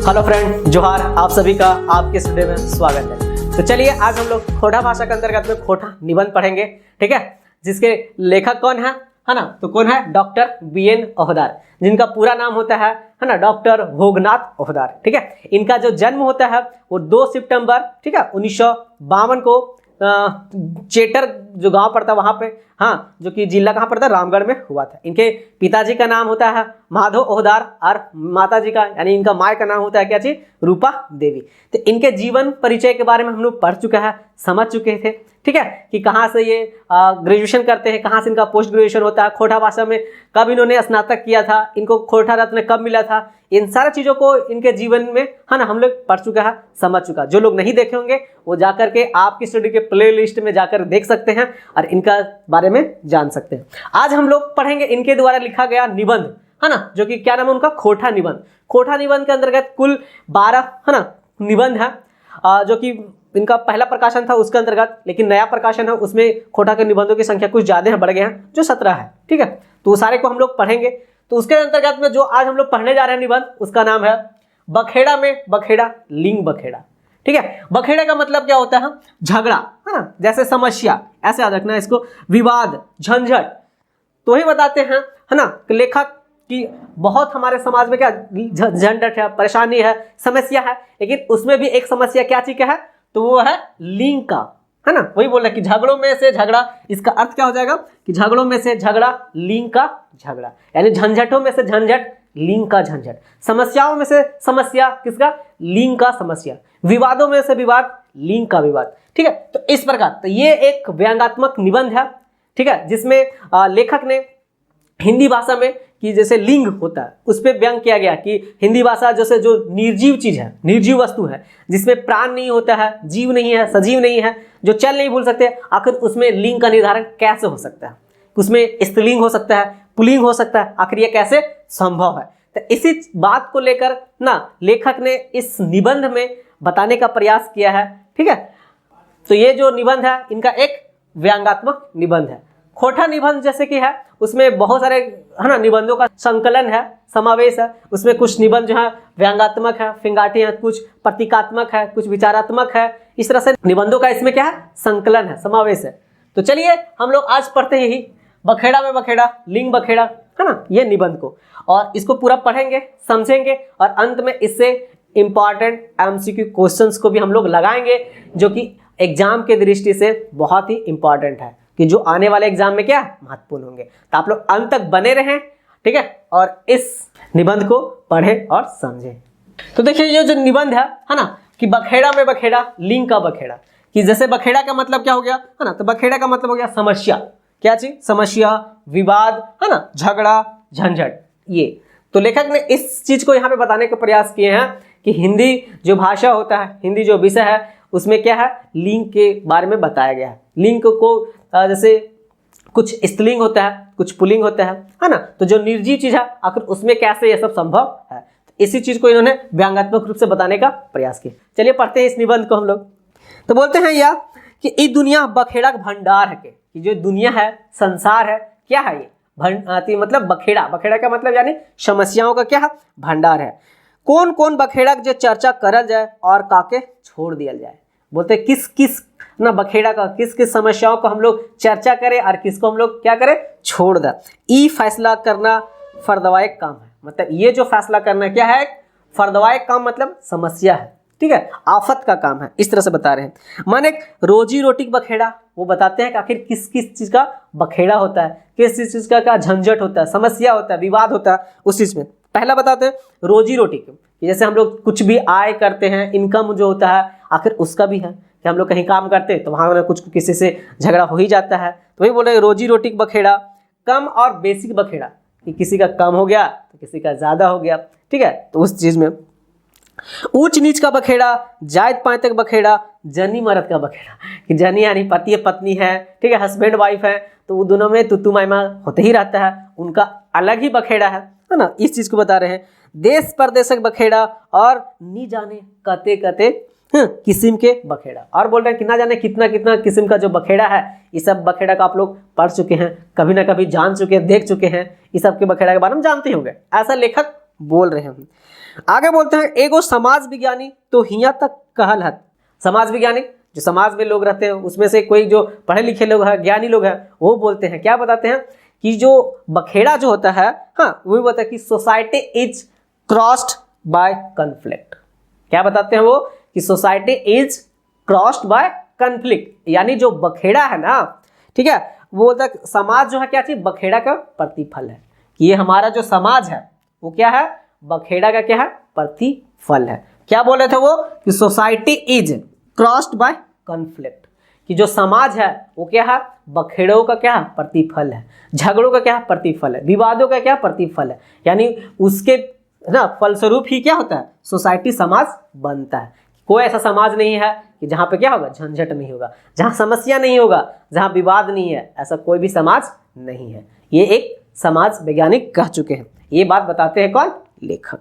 Hello friend, जोहार। आप सभी का आपके स्टूडियो में स्वागत है। तो चलिए आज हम लोग खोटा भाषा के अंतर्गत में खोटा निबंध पढ़ेंगे, ठीक है, जिसके लेखक कौन है ना, तो कौन है? डॉक्टर BN ओहदार, जिनका पूरा नाम होता है ना, डॉक्टर भोगनाथ ओहदार, ठीक है। इनका जो जन्म होता है वो 2 सितंबर, ठीक है, 1952 को चेटर जो गांव पड़ता है वहां पे, हाँ, जो कि जिला कहाँ पड़ता है? रामगढ़ में हुआ था। इनके पिताजी का नाम होता है माधव ओहदार और माताजी का यानी इनका माँ का नाम होता है क्या चीज? रूपा देवी। तो इनके जीवन परिचय के बारे में हम लोग पढ़ चुके हैं, समझ चुके थे, ठीक है, कि कहाँ से ये ग्रेजुएशन करते हैं, कहाँ से इनका पोस्ट ग्रेजुएशन होता है, खोटा भाषा में कब इन्होंने स्नातक किया था, इनको खोटा रत्न कब मिला था, इन सारी चीज़ों को इनके जीवन में है ना हम लोग पढ़ चुका है, समझ चुका। जो लोग नहीं देखे होंगे वो जाकर के आपकी स्टडी के प्ले लिस्ट में जाकर देख सकते हैं और इनका बारे में जान सकते हैं। आज हम लोग पढ़ेंगे इनके द्वारा लिखा गया निबंध, है ना, जो कि क्या नाम है उनका? खोटा निबंध। खोटा निबंध के अंतर्गत कुल 12 है ना निबंध है, जो कि इनका पहला प्रकाशन था उसके अंतर्गत, लेकिन नया प्रकाशन है उसमें खोटा के निबंधों की संख्या कुछ ज्यादा है, बढ़ गए हैं, जो 17 है, ठीक है। तो सारे को हम लोग पढ़ेंगे। तो उसके अंतर्गत में जो आज हम लोग पढ़ने जा रहे हैं निबंध, उसका नाम है बखेड़ा में बखेड़ा, लिंग बखेड़ा, ठीक है। बखेड़ा का मतलब क्या होता है? झगड़ा, है ना, जैसे समस्या, ऐसे याद रखना है इसको, विवाद, झंझट। तो ही बताते हैं, है ना, लेखक कि बहुत हमारे समाज में क्या झंझट है, परेशानी है, समस्या है, लेकिन उसमें भी एक समस्या क्या चीज का है? तो वो है लिंग का, है ना। वही बोल रहे कि झगड़ों में से झगड़ा, इसका अर्थ क्या हो जाएगा कि झगड़ों में से झगड़ा, लिंग का झगड़ा, यानी झंझटों में से झंझट, लिंग का झंझट, समस्याओं में से समस्या, किसका? लिंग का समस्या, विवादों में से विवाद, लिंग का विवाद, ठीक है। तो इस प्रकार तो ये एक व्यंग्यात्मक निबंध है, ठीक है, जिसमें लेखक ने हिंदी भाषा में कि जैसे लिंग होता है उस पर व्यंग किया गया कि हिंदी भाषा जैसे जो निर्जीव चीज है, निर्जीव वस्तु है, जिसमें प्राण नहीं होता है, जीव नहीं है, सजीव नहीं है, जो चल नहीं भूल सकते, आखिर उसमें लिंग का निर्धारण कैसे हो सकता है? उसमें स्त्रीलिंग हो सकता है, पुल्लिंग हो सकता है, आखिर ये कैसे संभव है? तो इसी बात को लेकर ना लेखक ने इस निबंध में बताने का प्रयास किया है, ठीक है। तो ये जो निबंध है इनका एक व्यंग्यात्मक निबंध है। खोटा निबंध जैसे कि है उसमें बहुत सारे, है ना, निबंधों का संकलन है, समावेश है। उसमें कुछ निबंध जो है व्यंग्यात्मक है, फिंगाटी है, कुछ प्रतीकात्मक है, कुछ विचारात्मक है। इस तरह से निबंधों का इसमें क्या है? संकलन है, समावेश है। तो चलिए हम लोग आज पढ़ते हैं यही बखेड़ा में बखेड़ा, लिंग बखेड़ा, है ना, ये निबंध को, और इसको पूरा पढ़ेंगे, समझेंगे और अंत में इससे इंपॉर्टेंट MCQ क्वेश्चंस को भी हम लोग लगाएंगे, जो कि एग्जाम के दृष्टि से बहुत ही इंपॉर्टेंट है, कि जो आने वाले एग्जाम में क्या महत्वपूर्ण होंगे। तो आप लोग अंत तक बने रहें, ठीक है, और इस निबंध को पढ़ें और समझें। तो देखिए ये जो निबंध है ना, कि बखेड़ा में बखेड़ा, लिंग का बखेड़ा, कि जैसे बखेड़ा का मतलब क्या हो गया, है ना, तो बखेड़ा का मतलब हो गया समस्या, क्या चीज? समस्या, विवाद, है ना, झगड़ा, झंझट। ये तो लेखक ने इस चीज को यहाँ पे बताने का प्रयास किए हैं कि हिंदी जो भाषा होता है, हिंदी जो विषय है, उसमें क्या है? लिंग के बारे में बताया गया है। लिंग को जैसे कुछ स्त्रीलिंग होता है, कुछ पुल्लिंग होता है ना, तो जो निर्जीव चीज है आखिर उसमें कैसे ये सब संभव है, तो इसी चीज को इन्होंने व्यंग्यात्मक रूप से बताने का प्रयास किया। चलिए पढ़ते हैं इस निबंध को हम लोग। तो बोलते हैं या कि ई दुनिया बखेड़ा भंडार है के, कि जो दुनिया है, संसार है, क्या है ये? मतलब बखेड़ा, बखेड़ा का मतलब यानी समस्याओं का क्या है? भंडार है। कौन कौन बखेड़ा जो चर्चा करल जाए और काके छोड़ दिया जाए। बोलते किस किस ना बखेड़ा का, किस किस समस्याओं को हम लोग चर्चा करें और किसको हम लोग क्या करें? छोड़ दें। ई फैसला करना फर्दवायक काम है, मतलब ये जो फैसला करना क्या है? फर्दवायक काम मतलब समस्या है, ठीक है, आफत का काम है, इस तरह से बता रहे हैं। माने रोजी रोटी का बखेड़ा, वो बताते हैं कि आखिर किस किस चीज का बखेड़ा होता है, किस किस चीज का झंझट होता है, समस्या होता है, विवाद होता है, उस चीज में। पहला बताते हैं रोजी रोटी को, जैसे हम लोग कुछ भी आय करते हैं, इनकम जो होता है, आखिर उसका भी है कि हम लोग कहीं काम करते हैं तो वहाँ कुछ किसी से झगड़ा हो ही जाता है, तो वही बोल रहे रोजी रोटी का बखेड़ा। कम और बेसिक बखेड़ा, कि किसी का कम हो गया तो किसी का ज़्यादा हो गया, ठीक है, तो उस चीज़ में। ऊंच नीच का बखेड़ा, जायद पायत का बखेड़ा, जनी मरद का बखेड़ा, कि जनी यानी पति पत्नी है, ठीक है, हस्बैंड वाइफ है, तो वो दोनों में तुतु मायमा होते ही रहता है, उनका अलग ही बखेड़ा है ना, इस चीज़ को बता रहे हैं। देश परदेश का बखेड़ा और नी जाने कते कते किस्म के बखेड़ा, और बोल रहे हैं कि ना जाने कितना कितना किस्म का जो बखेड़ा है, इस सब बखेड़ा का आप लोग पढ़ चुके हैं, कभी ना कभी जान चुके हैं, देख चुके हैं, इस सब के बखेड़ा के बारे में जानते होंगे, ऐसा लेखक बोल रहे हैं। आगे बोलते हैं एगो समाज विज्ञानी तो हिया तक कहल हत। समाज विज्ञानी जो समाज में लोग रहते हैं उसमें से कोई जो पढ़े लिखे लोग हैं, ज्ञानी लोग हैं, वो बोलते हैं, क्या बताते हैं कि जो बखेड़ा जो होता है, हाँ, वो बोलता है कि society is crossed by conflict. क्या बताते हैं वो कि society is crossed by conflict, यानी जो बखेड़ा है ना, ठीक है, वो बोलता है समाज जो है क्या चीज, बखेड़ा का प्रतिफल है। कि ये हमारा जो समाज है वो क्या है, बखेड़ा का क्या है, प्रतिफल है। क्या बोल रहे थे वो कि society is crossed by conflict, कि जो समाज है वो क्या है, बखेड़ों का क्या है, प्रतिफल है, झगड़ों का क्या है, प्रतिफल है, विवादों का क्या प्रतिफल है, यानी उसके ना फलस्वरूप ही क्या होता है, सोसाइटी समाज बनता है। कोई ऐसा समाज नहीं है कि जहाँ पे क्या होगा, झंझट नहीं होगा, जहाँ समस्या नहीं होगा, जहाँ विवाद नहीं है, ऐसा कोई भी समाज नहीं है। ये एक समाज वैज्ञानिक कह चुके हैं। ये बात बताते हैं कौन, लेखक।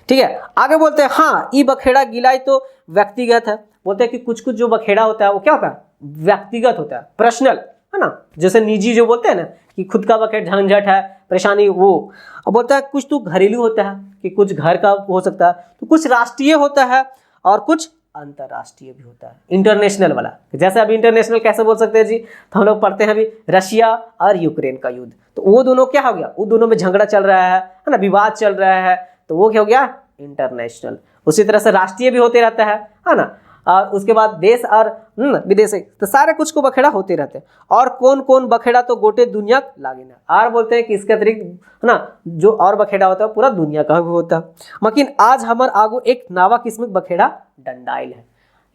ठीक है, आगे बोलते हैं हाँ ई बखेड़ा गिलाई तो व्यक्तिगत है। बोलते हैं कि कुछ कुछ जो बखेड़ा होता है वो क्या होता है, व्यक्तिगत होता है, पर्सनल, है ना, जैसे निजी जो बोलते हैं ना कि खुद का बखेड़ा झंझट है, परेशानी, वो। अब बोलता है कुछ तो घरेलू होता है कि कुछ घर का हो सकता है, तो कुछ राष्ट्रीय होता है और कुछ अंतरराष्ट्रीय भी होता है, इंटरनेशनल वाला। जैसे अभी इंटरनेशनल कैसे बोल सकते हैं जी, तो हम लोग पढ़ते हैं अभी रशिया और यूक्रेन का युद्ध, तो वो दोनों क्या हो गया, वो दोनों में झगड़ा चल रहा है ना, विवाद चल रहा है, तो वो क्या हो गया, इंटरनेशनल। उसी तरह से राष्ट्रीय भी होते रहता है ना, और उसके बाद देश और विदेशी, तो सारे कुछ को बखेड़ा होते रहते हैं। और कौन कौन बखेड़ा तो गोटे दुनिया लागे ना, और बोलते हैं कि इसके अतिरिक्त है ना जो और बखेड़ा होता है पूरा दुनिया का भी होता है। लेकिन आज हमारे आगू एक नावा किस्म बखेड़ा डंडाइल है,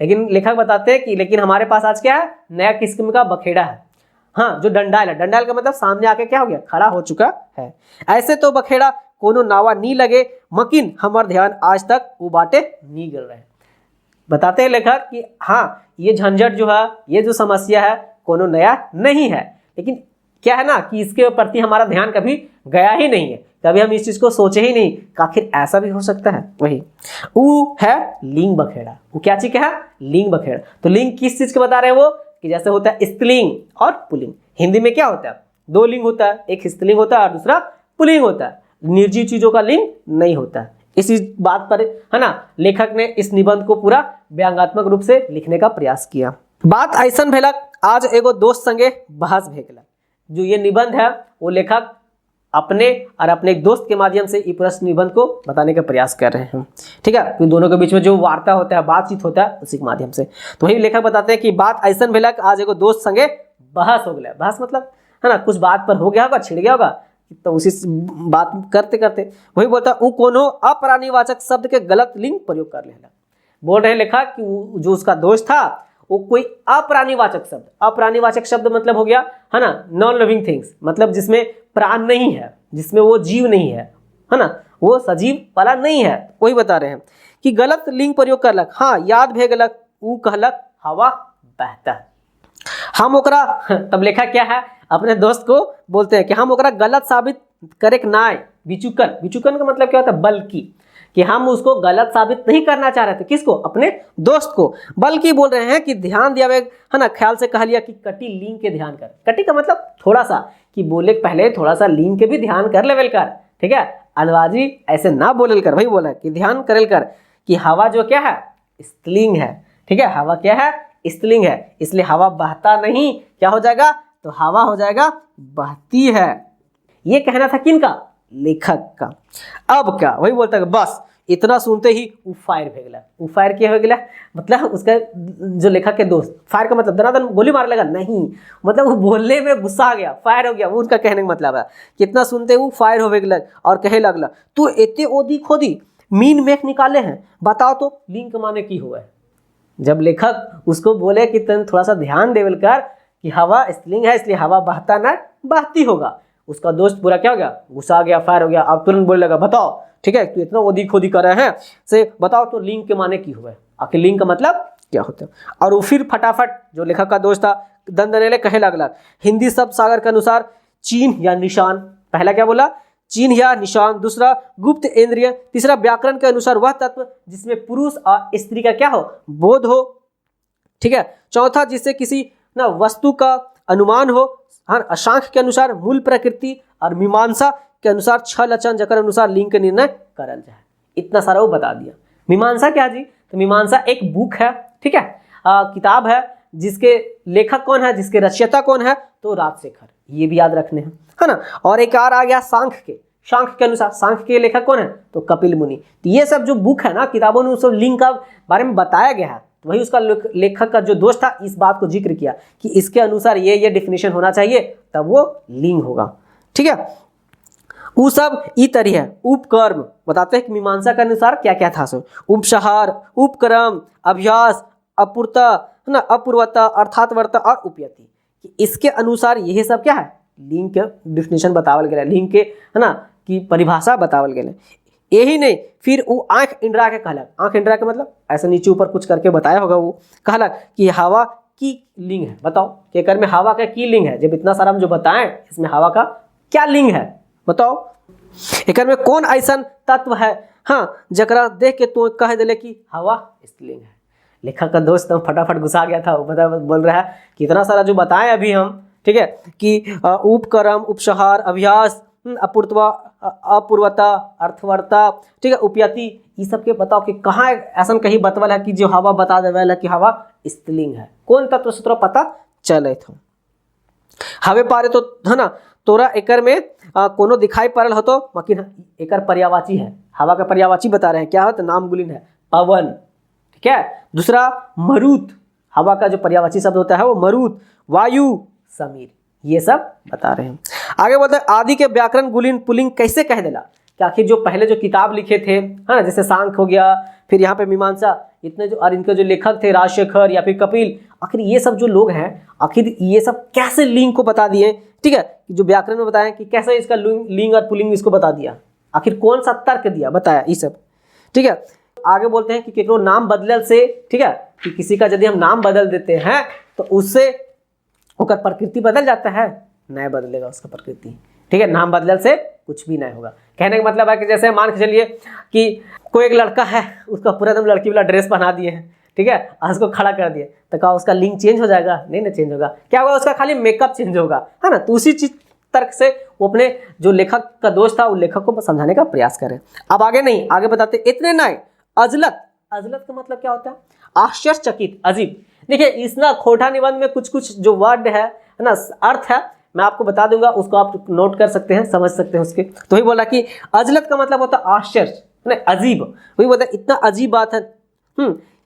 लेकिन लेखक बताते हैं कि लेकिन हमारे पास आज क्या है, नया किस्म का बखेड़ा है, हाँ, जो डंडाइल है। डंडाइल का मतलब सामने आके क्या हो गया, खड़ा हो चुका है। ऐसे तो बखेड़ा कोनो नावा नहीं लगे, मकिन हमार ध्यान आज तक वो बाटे नहीं गिर रहे। बताते हैं लेखक कि हाँ ये झंझट जो है, ये जो समस्या है कोनो नया नहीं है, लेकिन क्या है ना कि इसके प्रति हमारा ध्यान कभी गया ही नहीं है, कभी हम इस चीज को सोचे ही नहीं कि आखिर ऐसा भी हो सकता है। वही वो है लिंग बखेड़ा। वो क्या चीज है, लिंग बखेड़ा। तो लिंग किस चीज के बता रहे हैं वो, कि जैसे होता है स्त्रीलिंग और पुल्लिंग। हिंदी में क्या होता है, दो लिंग होता है, एक स्त्रीलिंग होता है और दूसरा पुल्लिंग होता है। निर्जीव चीजों का लिंग नहीं होता है। इसी बात पर है ना लेखक ने इस निबंध को पूरा व्यंग्यात्मक रूप से लिखने का प्रयास किया। बात ऐसन भेलक आज एगो दोस्त संगे बहस भेगलक। जो ये निबंध है वो लेखक अपने और अपने एक दोस्त के माध्यम से ये प्रश्न निबंध को बताने का प्रयास कर रहे हैं। ठीक है, तो दोनों के बीच में जो वार्ता होता है, बातचीत होता है, उसी के माध्यम से। तो वही लेखक बताते हैं कि बात ऐसन भेलक आज एगो दोस्त संगे बहस हो गया। बहस मतलब है ना कुछ बात पर हो गया होगा, छिड़ गया होगा, तो उसी बात करते करते वही बोलता वो कोनो अप्राणीवाचक शब्द के गलत लिंग प्रयोग कर लेना। बोल रहे लेखक कि जो उसका दोस्त था वो कोई अप्राणीवाचक शब्द, अप्राणीवाचक शब्द मतलब हो गया है ना नॉन लिविंग थिंग्स, मतलब जिसमें प्राण नहीं है, जिसमें वो जीव नहीं है ना, वो सजीव वाला नहीं है, वही बता रहे हैं कि गलत लिंग प्रयोग करलक। हाँ याद भे गलक, ऊ कहलक हवा बहता। हम ओकरा, तब लेखा क्या है अपने दोस्त को बोलते हैं कि हम ओकरा गलत साबित करे नाय बिचुकन। बिचुकन का मतलब क्या होता है, बल्कि, कि हम उसको गलत साबित नहीं करना चाह रहे थे। किसको, अपने दोस्त को, बल्कि बोल रहे हैं कि ध्यान दिया है ना, ख्याल से कह लिया कि कटी लिंग के ध्यान कर। कटी का मतलब थोड़ा सा, कि बोले पहले थोड़ा सा लिंग के भी ध्यान कर लेवल कर। ठीक है, अलवाजी ऐसे ना बोलेल कर, वही बोला कि ध्यान करेल कर कि हवा जो क्या है स्त्रीलिंग है। ठीक है, हवा क्या है, स्त्रीलिंग है, इसलिए हवा बहता नहीं, क्या हो जाएगा, तो हवा हो जाएगा बहती है। ये कहना था किनका, लेखक का। अब क्या, वही बोलता है बस इतना सुनते ही वो फायर भेगला। वो फायर क्या हो गया, मतलब उसका जो लेखक के दोस्त, फायर का मतलब दनादन गोली मार लगा नहीं, मतलब वो बोलने में गुस्सा आ गया, फायर हो गया, वो उनका कहने का मतलब है। कितना सुनते वो फायर हो गया और कहे लगला तू एते ओदी खोदी मीन मेख निकाले हैं, बताओ तो लिंक माने की हुआ है। जब लेखक उसको बोले कि तुम थोड़ा सा ध्यान देवल कर कि हवा स्त्रीलिंग है इसलिए हवा बहता ना बहती होगा, उसका दोस्त पूरा क्या हो गया, गुस्सा आ गया, फायर हो गया। अब तुरंत बोलने लगा बताओ, ठीक है तू इतना ओदी खोदी कर रहे हैं से बताओ तो लिंग के माने की हुआ है, आखिर लिंग का मतलब क्या होता है। और वो फिर फटाफट जो लेखक का दोस्त था दंदनेले कहे लगला हिंदी शब्द सागर के अनुसार चिन्ह या निशान, पहला क्या बोला, चिन्ह या निशान, दूसरा गुप्त इंद्रिय, तीसरा व्याकरण के अनुसार वह तत्व जिसमें पुरुष और स्त्री का क्या हो, बोध हो। ठीक है, चौथा जिससे किसी ना वस्तु का अनुमान हो। हाँ, अशांख के अनुसार मूल प्रकृति और मीमांसा के अनुसार छह लक्षण जकर अनुसार लिंग के निर्णय करल जाए। इतना सारा वो बता दिया। मीमांसा क्या जी? तो मीमांसा एक बुक है, ठीक है, किताब है, जिसके लेखक कौन है, जिसके रचयिता कौन है, तो राजशेखर, ये भी याद रखने हैं, है ना। और एक और आ गया सांख्य के अनुसार, सांख्य के लेखक कौन है, तो कपिल मुनि। तो ये सब जो बुक है ना, किताबों में उस सब लिंग का बारे में बताया गया है, तो वही उसका लेखक का जो दोस्त था इस बात को जिक्र किया कि इसके अनुसार ये डेफिनेशन होना चाहिए, तब वो लिंग होगा, ठीक है। वो सब ई तरी है। उपकर्म बताते हैं कि मीमांसा के अनुसार क्या क्या था, सो उपसहार, उपक्रम, अभ्यास, अपूर्ता, है ना, अपूर्वता, अर्थातवर्ता और उपयति, कि इसके अनुसार यही सब क्या है, लिंग के डिफिनेशन बतावल गया, लिंग के, है ना, की परिभाषा बतावल गया। यही नहीं, फिर वो आंख इंद्रा के कहलक, आंख इंद्रा के मतलब ऐसे नीचे ऊपर कुछ करके बताया होगा, वो कहलक कि हवा की लिंग है। बताओ कि कर में हवा का की लिंग है, जब इतना सारा हम जो बताएं इसमें हवा का क्या लिंग है, बताओ। एक में कौन ऐसा तत्व है, हाँ, जकरा देख के तो कह दिले कि हवा स्त्रीलिंग है। लेखक का दोस्त फटाफट घुसा गया था, वो बता बोल रहा है कि इतना सारा जो बताएं अभी हम, ठीक है, कि उपक्रम, उपसहार, अभ्यास, अपूर्वता, अर्थवर्ता, ठीक है, उपयति, ये सब के बताओ कि कहाँ ऐसा कहीं बतवल है कि जो हवा बता देवल है कि हवा स्त्रीलिंग है। कौन तत्व सूत्र पता चले थे हवे पारे, तो है ना, तोरा एकर में कोनो दिखाई पड़ल हो तो मकिन एकर पर्यावाची है, हवा का पर्यावाची बता रहे हैं, क्या हो तो नाम गुलिन है पवन, ठीक है। दूसरा मरुत, हवा का जो पर्यावाची शब्द होता है वो मरुत, वायु, समीर, ये सब बता रहे हैं। आगे बोलते हैं आदि के व्याकरण गुलिन पुलिंग कैसे कह देला, कि आखिर जो पहले जो किताब लिखे थे, है ना, जैसे सांख्य हो गया, फिर यहाँ पे मीमांसा, इतने जो और इनके जो लेखक थे राजशेखर या फिर कपिल, आखिर ये सब जो लोग हैं, आखिर ये सब कैसे लिंग को बता दिए, ठीक है, जो व्याकरण में बताया कि कैसे इसका लिंग और पुलिंग इसको बता दिया, आखिर कौन सा तर्क दिया, बताया ये सब, ठीक है। आगे बोलते हैं कि केकरो नाम बदलल से, ठीक है, कि किसी का यदि हम नाम बदल देते हैं तो उससे उसका प्रकृति बदल जाता है, नहीं बदलेगा उसका प्रकृति, ठीक है, नाम बदलल से कुछ भी नहीं होगा। कहने का मतलब है कि जैसे मान के चलिए कि कोई एक लड़का है, उसका पूरा एकदम लड़की वाला ड्रेस पहना दिए हैं, ठीक है, और उसको खड़ा कर दिए, तो क्या उसका लिंग चेंज हो जाएगा? नहीं ना चेंज होगा, क्या होगा, उसका खाली मेकअप चेंज होगा, है ना। तो उसी चीज तर्क से वो अपने जो लेखक का दोस्त था उस लेखक को समझाने का प्रयास करें। अब आगे नहीं, आगे बताते इतने नहीं, अजलत, अजलत का मतलब क्या होता है? आश्चर्यचकित, अजीब। देखिए इस ना खोटा निबंध में कुछ कुछ जो वर्ड है ना, अर्थ है, मैं आपको बता दूंगा, उसको आप नोट कर सकते हैं, समझ सकते हैं उसके। तो वही बोला कि अजलत का मतलब होता है आश्चर्य, नहीं अजीब, वही बोलता है इतना अजीब बात है।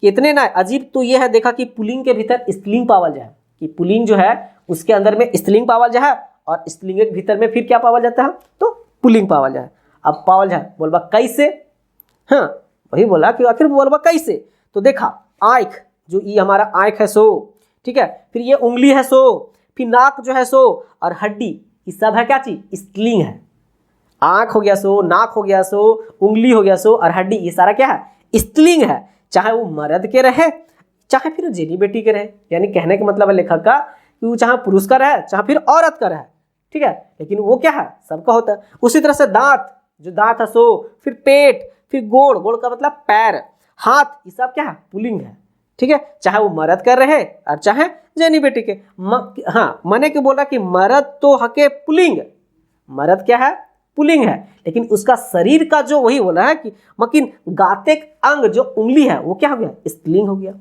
इतने ना अजीब तो ये है, देखा कि पुलिंग के भीतर स्त्रीलिंग पावल जाए, कि पुलिंग जो है उसके अंदर में स्त्रीलिंग पावल जाए और स्त्रीलिंग के भीतर में फिर क्या पावल जाता है, तो पुलिंग पावल जाए। अब पावल जाए बोलबा कैसे, हाँ वही बोला कि आखिर बोलबा कैसे, तो देखा आँख, जो ये हमारा आँख है सो, ठीक है, फिर ये उंगली है सो, फिर नाक जो है सो, और हड्डी, ये सब है क्या चीज, स्त्रीलिंग है। आँख हो गया सो, नाक हो गया सो, उंगली हो गया सो, और हड्डी, ये सारा क्या है, स्त्रीलिंग है, चाहे वो मर्द के रहे चाहे फिर जेनी बेटी के रहे। यानी कहने का मतलब है लेखक का कि वो चाहे पुरुष का रहे चाहे फिर औरत का रहे, ठीक है, लेकिन वो क्या है, सबका होता है। उसी तरह से दांत, जो दांत है सो, फिर पेट, फिर गोड़, गोड़ का मतलब पैर, हाथ, ये सब क्या है, पुलिंग है, ठीक है, चाहे वो मर्द कर रहे और चाहे जेनी बेटी के। हाँ मने के बोला कि मर्द तो हके पुलिंग, मर्द क्या है, पुलिंग है, लेकिन उसका शरीर का जो वही बोला है कि मकिन गातिक अंग जो उंगली है वो क्या हो गया, स्त्रीलिंग हो गया।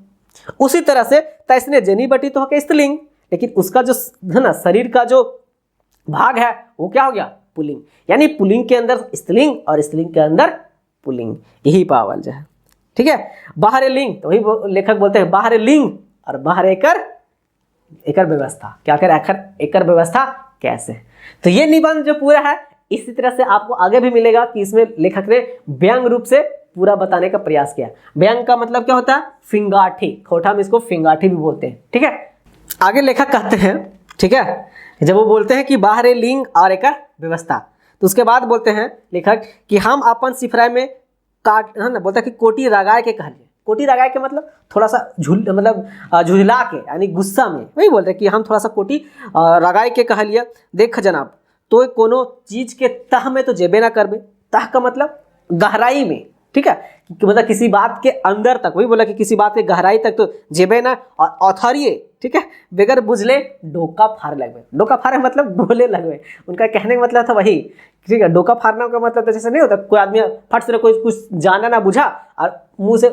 उसी तरह से तैसने जेनी बेटी तो हके स्त्रीलिंग, लेकिन उसका जो है ना शरीर का जो भाग है वो क्या हो गया, पुलिंग। यानी पुलिंग के अंदर स्त्रीलिंग और स्त्रीलिंग के अंदर पुलिंग, यही पावल जाए, ठीक है। बाहर लिंग, तो वही लेखक बोलते हैं बाहर लिंग और बाहर एकर व्यवस्था, क्या कर एकर व्यवस्था कैसे। तो ये निबंध जो पूरा है इसी तरह से आपको आगे भी मिलेगा कि इसमें लेखक ने व्यंग रूप से पूरा बताने का प्रयास किया। व्यंग का मतलब क्या होता है, फिंगाठी, खोटा में इसको फिंगाठी भी बोलते हैं, ठीक है। आगे लेखक कहते हैं, ठीक है, जब वो बोलते हैं कि बाहर लिंग और एकर व्यवस्था, तो उसके बाद बोलते हैं लेखक कि हम अपन सिफराय में काट, है ना, बोलता है कि कोटी रगाए के कहलिए। कोटी रगाए के मतलब थोड़ा सा झुझला के, यानी गुस्सा में, वही बोलते हैं कि हम थोड़ा सा कोटी रगाए के कहलिए। देख जनाब, तो कोनो चीज के तह में तो जेबे ना करबे, तह का मतलब गहराई में, ठीक है, कि मतलब किसी बात के अंदर तक, वही बोला कि किसी बात के गहराई तक तो जेबे ना और औथरिये, ठीक है, बेगर बुझले डोका फाड़ लगवे। डोका फाड़े मतलब बोले लगवे, उनका कहने का मतलब था वही, ठीक है। डोका फाड़ना का मतलब तो जैसे नहीं होता कोई आदमी फट से कोई कुछ जाना ना बुझा और मुंह से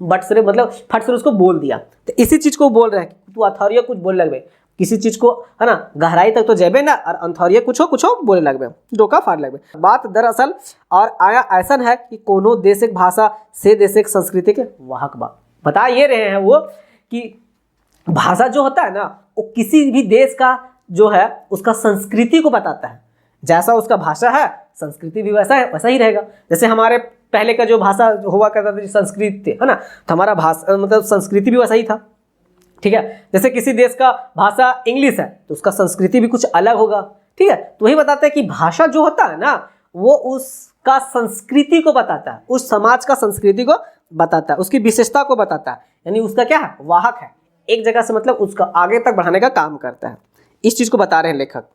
बट से मतलब फट से उसको बोल दिया, तो इसी चीज को बोल रहे हैं कि तू अथॉरिया कुछ बोल लगवे, किसी चीज को है ना गहराई तक तो जेबे ना और अंथौरिया कुछ हो बोले लगबे, डोका फाड़ लगबे। बात दरअसल और आया ऐसा है कि कोनो देशिक भाषा से देशिक संस्कृति के वाहक बा। बता ये रहे हैं वो कि भाषा जो होता है ना वो किसी भी देश का जो है उसका संस्कृति को बताता है। जैसा उसका भाषा है संस्कृति भी वैसा है, वैसा ही रहेगा। जैसे हमारे पहले का जो भाषा हुआ करता था संस्कृत थे, है ना, तो हमारा भाषा मतलब संस्कृति भी वैसा ही था, ठीक है। जैसे किसी देश का भाषा इंग्लिश है तो उसका संस्कृति भी कुछ अलग होगा, ठीक है। तो वही बताते हैं कि भाषा जो होता है ना वो उसका संस्कृति को बताता है, उस समाज का संस्कृति को बताता है, उसकी विशेषता को बताता है, यानी उसका क्या है, वाहक है, एक जगह से मतलब उसका आगे तक बढ़ाने का काम करता है। इस चीज को बता रहे हैं लेखक।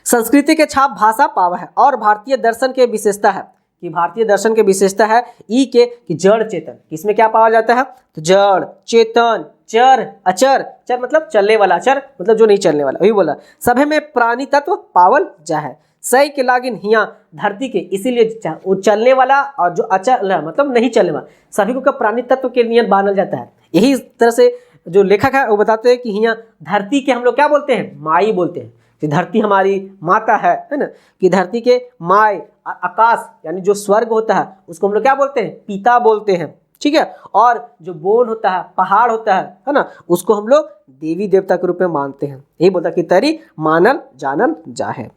संस्कृति के छाप भाषा पावा है और भारतीय दर्शन के विशेषता है कि भारतीय दर्शन के विशेषता है ई के कि जड़ चेतन, इसमें क्या पावा जाता है, तो जड़ चेतन चर अचर, चर मतलब चलने वाला, अचर मतलब जो नहीं चलने वाला, वही बोला। सभे में प्राणी तत्व पावल जा है, सही के लागिन हिया धरती के, इसीलिए वो चलने वाला और जो अचल मतलब नहीं चलने वाला सभी को प्राणी तत्व के नियम माना जाता है। यही तरह से जो लेखक है वो बताते हैं कि हिया धरती के हम लोग क्या बोलते हैं, माई बोलते हैं, कि धरती हमारी माता है ना, कि धरती के माई, आकाश यानी जो स्वर्ग होता है उसको हम लोग क्या बोलते हैं, पिता बोलते हैं, ठीक है। और जो बोन होता है, पहाड़ होता है ना, उसको हम लोग देवी देवता के रूप में मानते हैं। यही बोलता कि तरी मानल जानल जा है।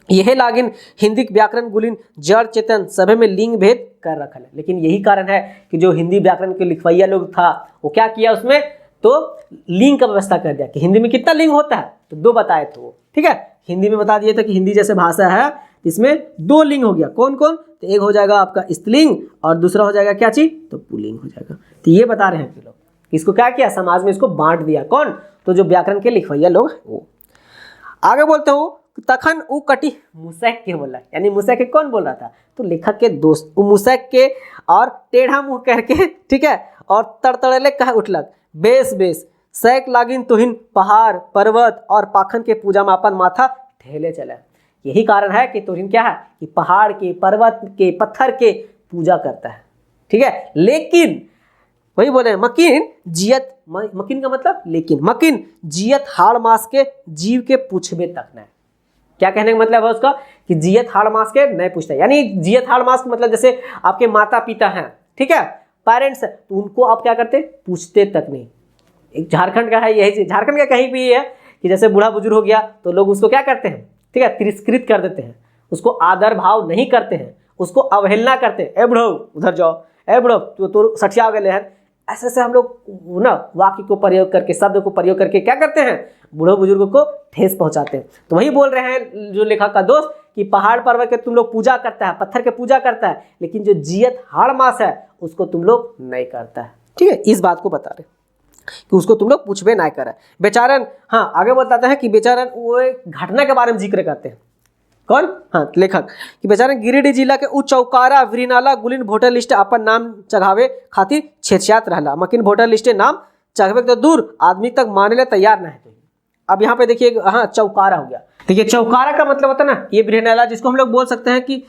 यह लागिन हिंदी व्याकरण गुलिन जड़ चेतन सभी में लिंग भेद कर रखा है। लेकिन यही कारण है कि जो हिंदी व्याकरण के लिखवैया लोग था वो क्या किया उसमें, तो लिंग का व्यवस्था कर दिया कि हिंदी में कितना लिंग होता है, तो 2 बताए थे वो, ठीक है। हिंदी में बता दिए थे कि हिंदी जैसे भाषा है इसमें 2 लिंग हो गया, कौन कौन, तो एक हो जाएगा आपका स्त्रीलिंग और दूसरा हो जाएगा क्या चीज, तो पुल्लिंग हो जाएगा। तो ये बता रहे हैं कि लोग इसको क्या किया, समाज में इसको बांट दिया, कौन, तो जो व्याकरण के लिखवैया लोग वो। आगे बोलते हो तखन उ कटी मुसैक के बोला, यानी मुसैक के कौन बोल रहा था, तो लेखक के दोस्त मुसैक के, और टेढ़ा मुंह करके, ठीक है, और तड़तड़ले कह उठलक, बेस बेस सैक लागिन तुहिन पहाड़ पर्वत और पाखन के पूजा में अपन माथा ढेले चले। यही कारण है कि तुहिन क्या है, कि पहाड़ के, पर्वत के, पत्थर के पूजा करता है, ठीक है। लेकिन वही बोले मकिन जियत, मकिन का मतलब लेकिन, मकिन जियत हाड़ मास के जीव के पूछबे तक न। क्या कहने का मतलब है उसका, कि जियत हाड़ मास के नहीं पूछता, यानी जियत हाड़ मास मतलब जैसे आपके माता पिता हैं, ठीक है, पेरेंट्स, तो उनको आप क्या करते, पूछते तक नहीं। एक झारखंड का है, यही झारखंड का कहीं भी है कि जैसे बूढ़ा बुजुर्ग हो गया तो लोग उसको क्या करते हैं, ठीक है, तिरस्कृत कर देते हैं, उसको आदर भाव नहीं करते हैं, उसको अवहेलना करते हैं, ए बुढ़ो उधर जाओ, ए बुढ़ो तो सठिया गए हैं। ऐसे ऐसे हम लोग ना वाक्य को प्रयोग करके, शब्द को प्रयोग करके क्या करते हैं, बूढ़ों बुजुर्गों को ठेस पहुंचाते हैं। तो वही बोल रहे हैं जो लेखक का दोस्त कि पहाड़ पर्वत के तुम लोग पूजा करता है, पत्थर के पूजा करता है, लेकिन जो जियत हाड़ मास है उसको तुम लोग नहीं करता है, ठीक है। इस बात को बता रहे कि उसको तुम लोग पूछबे ना करे बेचारन। हाँ, आगे बताते हैं कि बेचारन वो एक घटना के बारे में जिक्र करते हैं, कौन, हाँ लेखक, कि बेचारन गिरिडीह जिला के उ चौकारा विरिनाला गुलिन वोटर लिस्ट अपन नाम चढ़ावे खातिर छेछियात रहला, मकिन वोटर लिस्टे नाम चढ़ावे तो दूर आदमी तक माने ले तैयार ना है। अब यहाँ पे देखिए, हाँ चौकारा हो गया, देखिए चौकारा का मतलब होता है ना ये विरिनाला, जिसको हम लोग बोल सकते हैं कि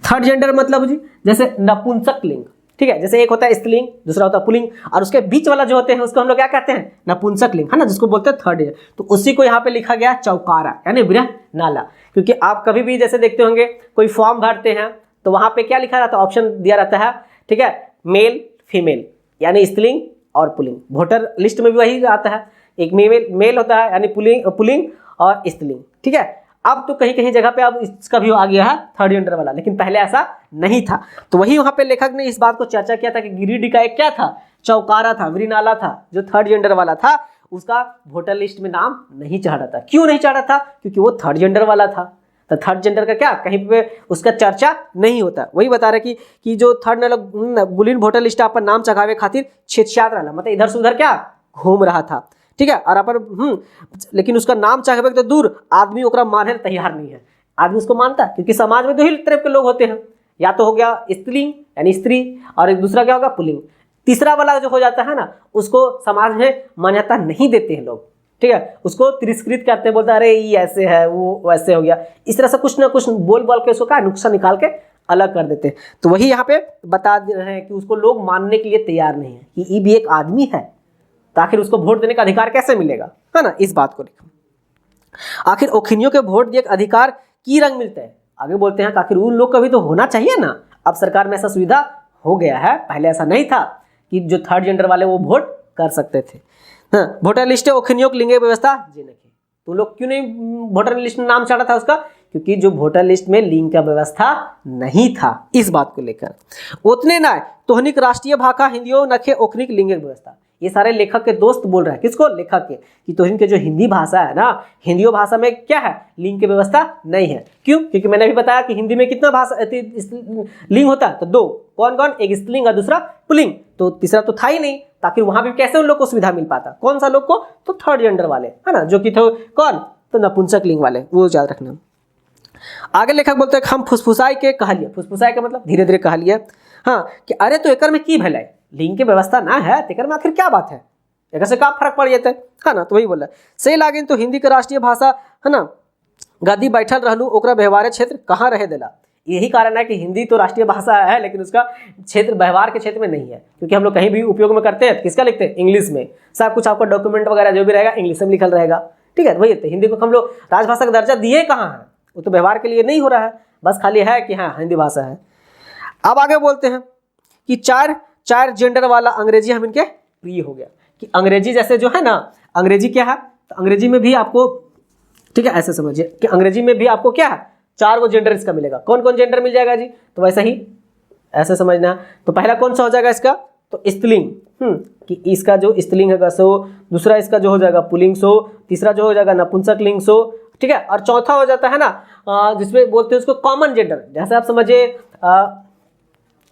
थर्ड जेंडर, मतलब जी जैसे नपुंसक लिंग, ठीक है। जैसे एक होता है स्त्रीलिंग, दूसरा होता है पुल्लिंग, और उसके बीच वाला जो होते हैं उसको हम लोग क्या कहते हैं, नपुंसक लिंग, है ना, जिसको बोलते हैं थर्ड जेंडर। तो उसी को यहाँ पे लिखा गया चौकारा यानी विरहनाला, क्योंकि आप कभी भी जैसे देखते होंगे कोई फॉर्म भरते हैं तो वहाँ पे क्या लिखा रहता है, ऑप्शन दिया रहता है, ठीक है, मेल फीमेल यानी स्त्रीलिंग और पुल्लिंग। वोटर लिस्ट में भी वही आता है, एक मेल होता है यानी पुल्लिंग और स्त्रीलिंग, ठीक है। अब तो कहीं कहीं जगह पे अब इसका भी आ गया है थर्ड जेंडर वाला, लेकिन पहले ऐसा नहीं था। तो वही वहाँ पे लेखक ने इस बात को चर्चा किया था कि गिरिडीह का एक क्या था, चौकारा था, विरिनाला था, जो थर्ड जेंडर वाला था उसका वोटर लिस्ट में नाम नहीं चढ़ा था। क्यों नहीं चढ़ा था, क्योंकि वो थर्ड जेंडर वाला था। तो थर्ड जेंडर का क्या कहीं पे उसका चर्चा नहीं होता। वही बता रहे कि जो थर्ड गुलिन वोटर लिस्ट अपन नाम चढ़ावे खातिर छेछियात रहा, मतलब इधर से उधर क्या घूम रहा था, ठीक है। और अपन लेकिन उसका नाम चाहबे तो दूर आदमी ओकरा माने तैयार नहीं है। आदमी उसको मानता है क्योंकि समाज में दो ही तरह के लोग होते हैं, या तो हो गया स्त्रीलिंग यानी स्त्री, और एक दूसरा क्या होगा पुल्लिंग। तीसरा वाला जो हो जाता है ना, उसको समाज में मान्यता नहीं देते हैं लोग, ठीक है, उसको तिरस्कृत करते हैं, बोलते हैं अरे ये ऐसे है वो वैसे हो गया, इस तरह से कुछ ना कुछ बोल बोल के उसको क्या नुक्सा निकाल के अलग कर देते हैं। तो वही यहाँ पे बता दे रहे हैं कि उसको लोग मानने के लिए तैयार नहीं है कि ये भी एक आदमी है, तो आखिर उसको वोट देने का अधिकार कैसे मिलेगा, है ना, इस बात को लिखो। आखिर ओखिनियों के वोट दिए अधिकार की रंग मिलते हैं, आगे बोलते हैं कि आखिर उन लोग का भी तो होना चाहिए ना। अब सरकार में ऐसा सुविधा हो गया है, पहले ऐसा नहीं था कि जो थर्ड जेंडर वाले वो वोट कर सकते थे। हाँ, वोटर लिस्ट ओखिनियों की लिंग व्यवस्था जिनकी, तो लोग क्यों नहीं वोटर लिस्ट में नाम चढ़ा था उसका, क्योंकि जो वोटर लिस्ट में लिंग का व्यवस्था नहीं था, इस बात को लेकर। उतने ना तोहनिक राष्ट्रीय भाषा हिंदियों नखे ओखनिक लिंग व्यवस्था, ये सारे लेखक के दोस्त बोल रहे हैं, किसको, लेखक के, कि तोहिन के जो हिंदी भाषा है ना, हिंदियों भाषा में क्या है, लिंग की व्यवस्था नहीं है। क्यों, क्योंकि मैंने भी बताया कि हिंदी में कितना भाषा लिंग होता है, तो दो, कौन कौन, एक स्त्रीलिंग और दूसरा पुल्लिंग, तो तीसरा तो था ही नहीं, ताकि वहां भी कैसे उन लोग को सुविधा मिल पाता, कौन सा लोग को, तो थर्ड जेंडर वाले, है ना, जो कि थे कौन, तो नपुंसक लिंग वाले, वो याद रखना। आगे लेखक बोलते हैं हम फुसफुसाई के कहलिए, फुसफुसाई का मतलब धीरे धीरे कहलिए, हाँ, कि अरे तो एकर में की भले लिंग के व्यवस्था ना है, तेकर में आखिर क्या बात है, एक से का फर्क पड़ जाता है ना, तो वही बोला सही लागिन तो हिंदी के राष्ट्रीय भाषा, है ना, गद्दी बैठल रहलू ओकरा व्यवहार क्षेत्र कहाँ रहे देला। यही कारण है कि हिंदी तो राष्ट्रीय भाषा है, लेकिन उसका क्षेत्र व्यवहार के क्षेत्र में नहीं है, क्योंकि हम लोग कहीं भी उपयोग में करते हैं किसका लिखते हैं, इंग्लिश में, सब कुछ आपका डॉक्यूमेंट वगैरह जो भी रहेगा इंग्लिश में लिखल रहेगा, ठीक है, वही है। हिंदी को हम लोग राजभाषा का दर्जा दिए कहाँ है, वो तो व्यवहार के लिए नहीं हो रहा है, बस खाली है कि हाँ हिंदी भाषा है। अब आगे बोलते हैं कि चार जेंडर वाला अंग्रेजी हम इनके प्रिय हो गया, कि अंग्रेजी जैसे जो है ना, अंग्रेजी क्या है, तो अंग्रेजी में भी आपको, ठीक है, ऐसे समझिए कि अंग्रेजी में भी आपको क्या है, 4 गो जेंडर इसका मिलेगा। कौन कौन जेंडर मिल जाएगा जी, तो वैसा ही ऐसे समझना। तो पहला कौन सा हो जाएगा इसका, तो स्त्रीलिंग, कि इसका जो स्त्रीलिंग है सो, दूसरा इसका जो हो जाएगा पुल्लिंग सो, तीसरा जो हो जाएगा नपुंसक लिंग सो, ठीक है, और चौथा हो जाता है ना जिसमें बोलते हैं उसको कॉमन जेंडर, जैसे आप समझिए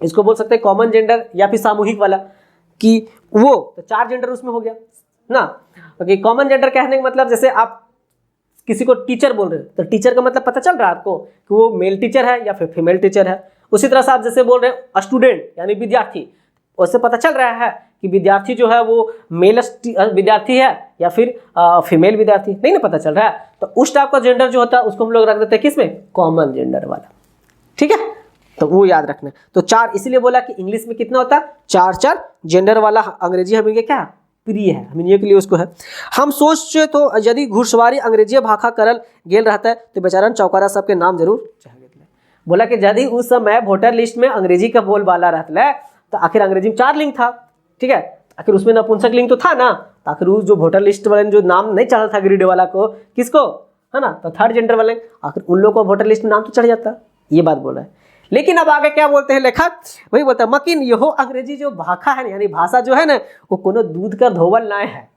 इसको बोल सकते हैं कॉमन जेंडर या फिर सामूहिक वाला, कि वो तो 4 जेंडर उसमें हो गया ना। ओके, कॉमन जेंडर कहने का मतलब जैसे आप किसी को टीचर बोल रहे हो, तो टीचर का मतलब पता चल रहा है आपको कि वो मेल टीचर है या फिर फीमेल टीचर है। उसी तरह से आप जैसे बोल रहे हैं स्टूडेंट यानी विद्यार्थी, उससे पता चल रहा है कि विद्यार्थी जो है वो मेल विद्यार्थी है या फिर फीमेल विद्यार्थी, नहीं ना पता चल रहा है, तो उस टाइप का जेंडर जो होता है उसको हम लोग रख देते हैं किसमें, कॉमन जेंडर वाला, ठीक है, तो वो याद रखना। तो 4 इसीलिए बोला कि इंग्लिश में कितना होता है, 4 जेंडर वाला अंग्रेजी हमें क्या प्रिय है, हम ये के लिए उसको है। हम सोचे तो यदि घुड़सवारी अंग्रेजी भाषा करल गेल रहता है तो बेचारा चौकारा सबके नाम जरूर चाहे। बोला कि यदि उस समय वोटर लिस्ट में अंग्रेजी का बोलबाला रहता है तो आखिर अंग्रेजी में 4 लिंग था, ठीक है, आखिर उसमें नपुंसक लिंग तो था ना, तो आखिर उस जो वोटर लिस्ट वाले जो नाम नहीं चढ़ा था ग्रीड वाला को, किसको, है ना, तो थर्ड जेंडर वाले, आखिर उन लोगों को वोटर लिस्ट में नाम तो चढ़ जाता, ये बात बोला है। लेकिन अब आगे क्या बोलते हैं लेखक, वही बोलता है मकिन यहो अंग्रेजी जो भाषा है यानी भाषा जो है ना, वो कोनो दूध का धोवल ना है।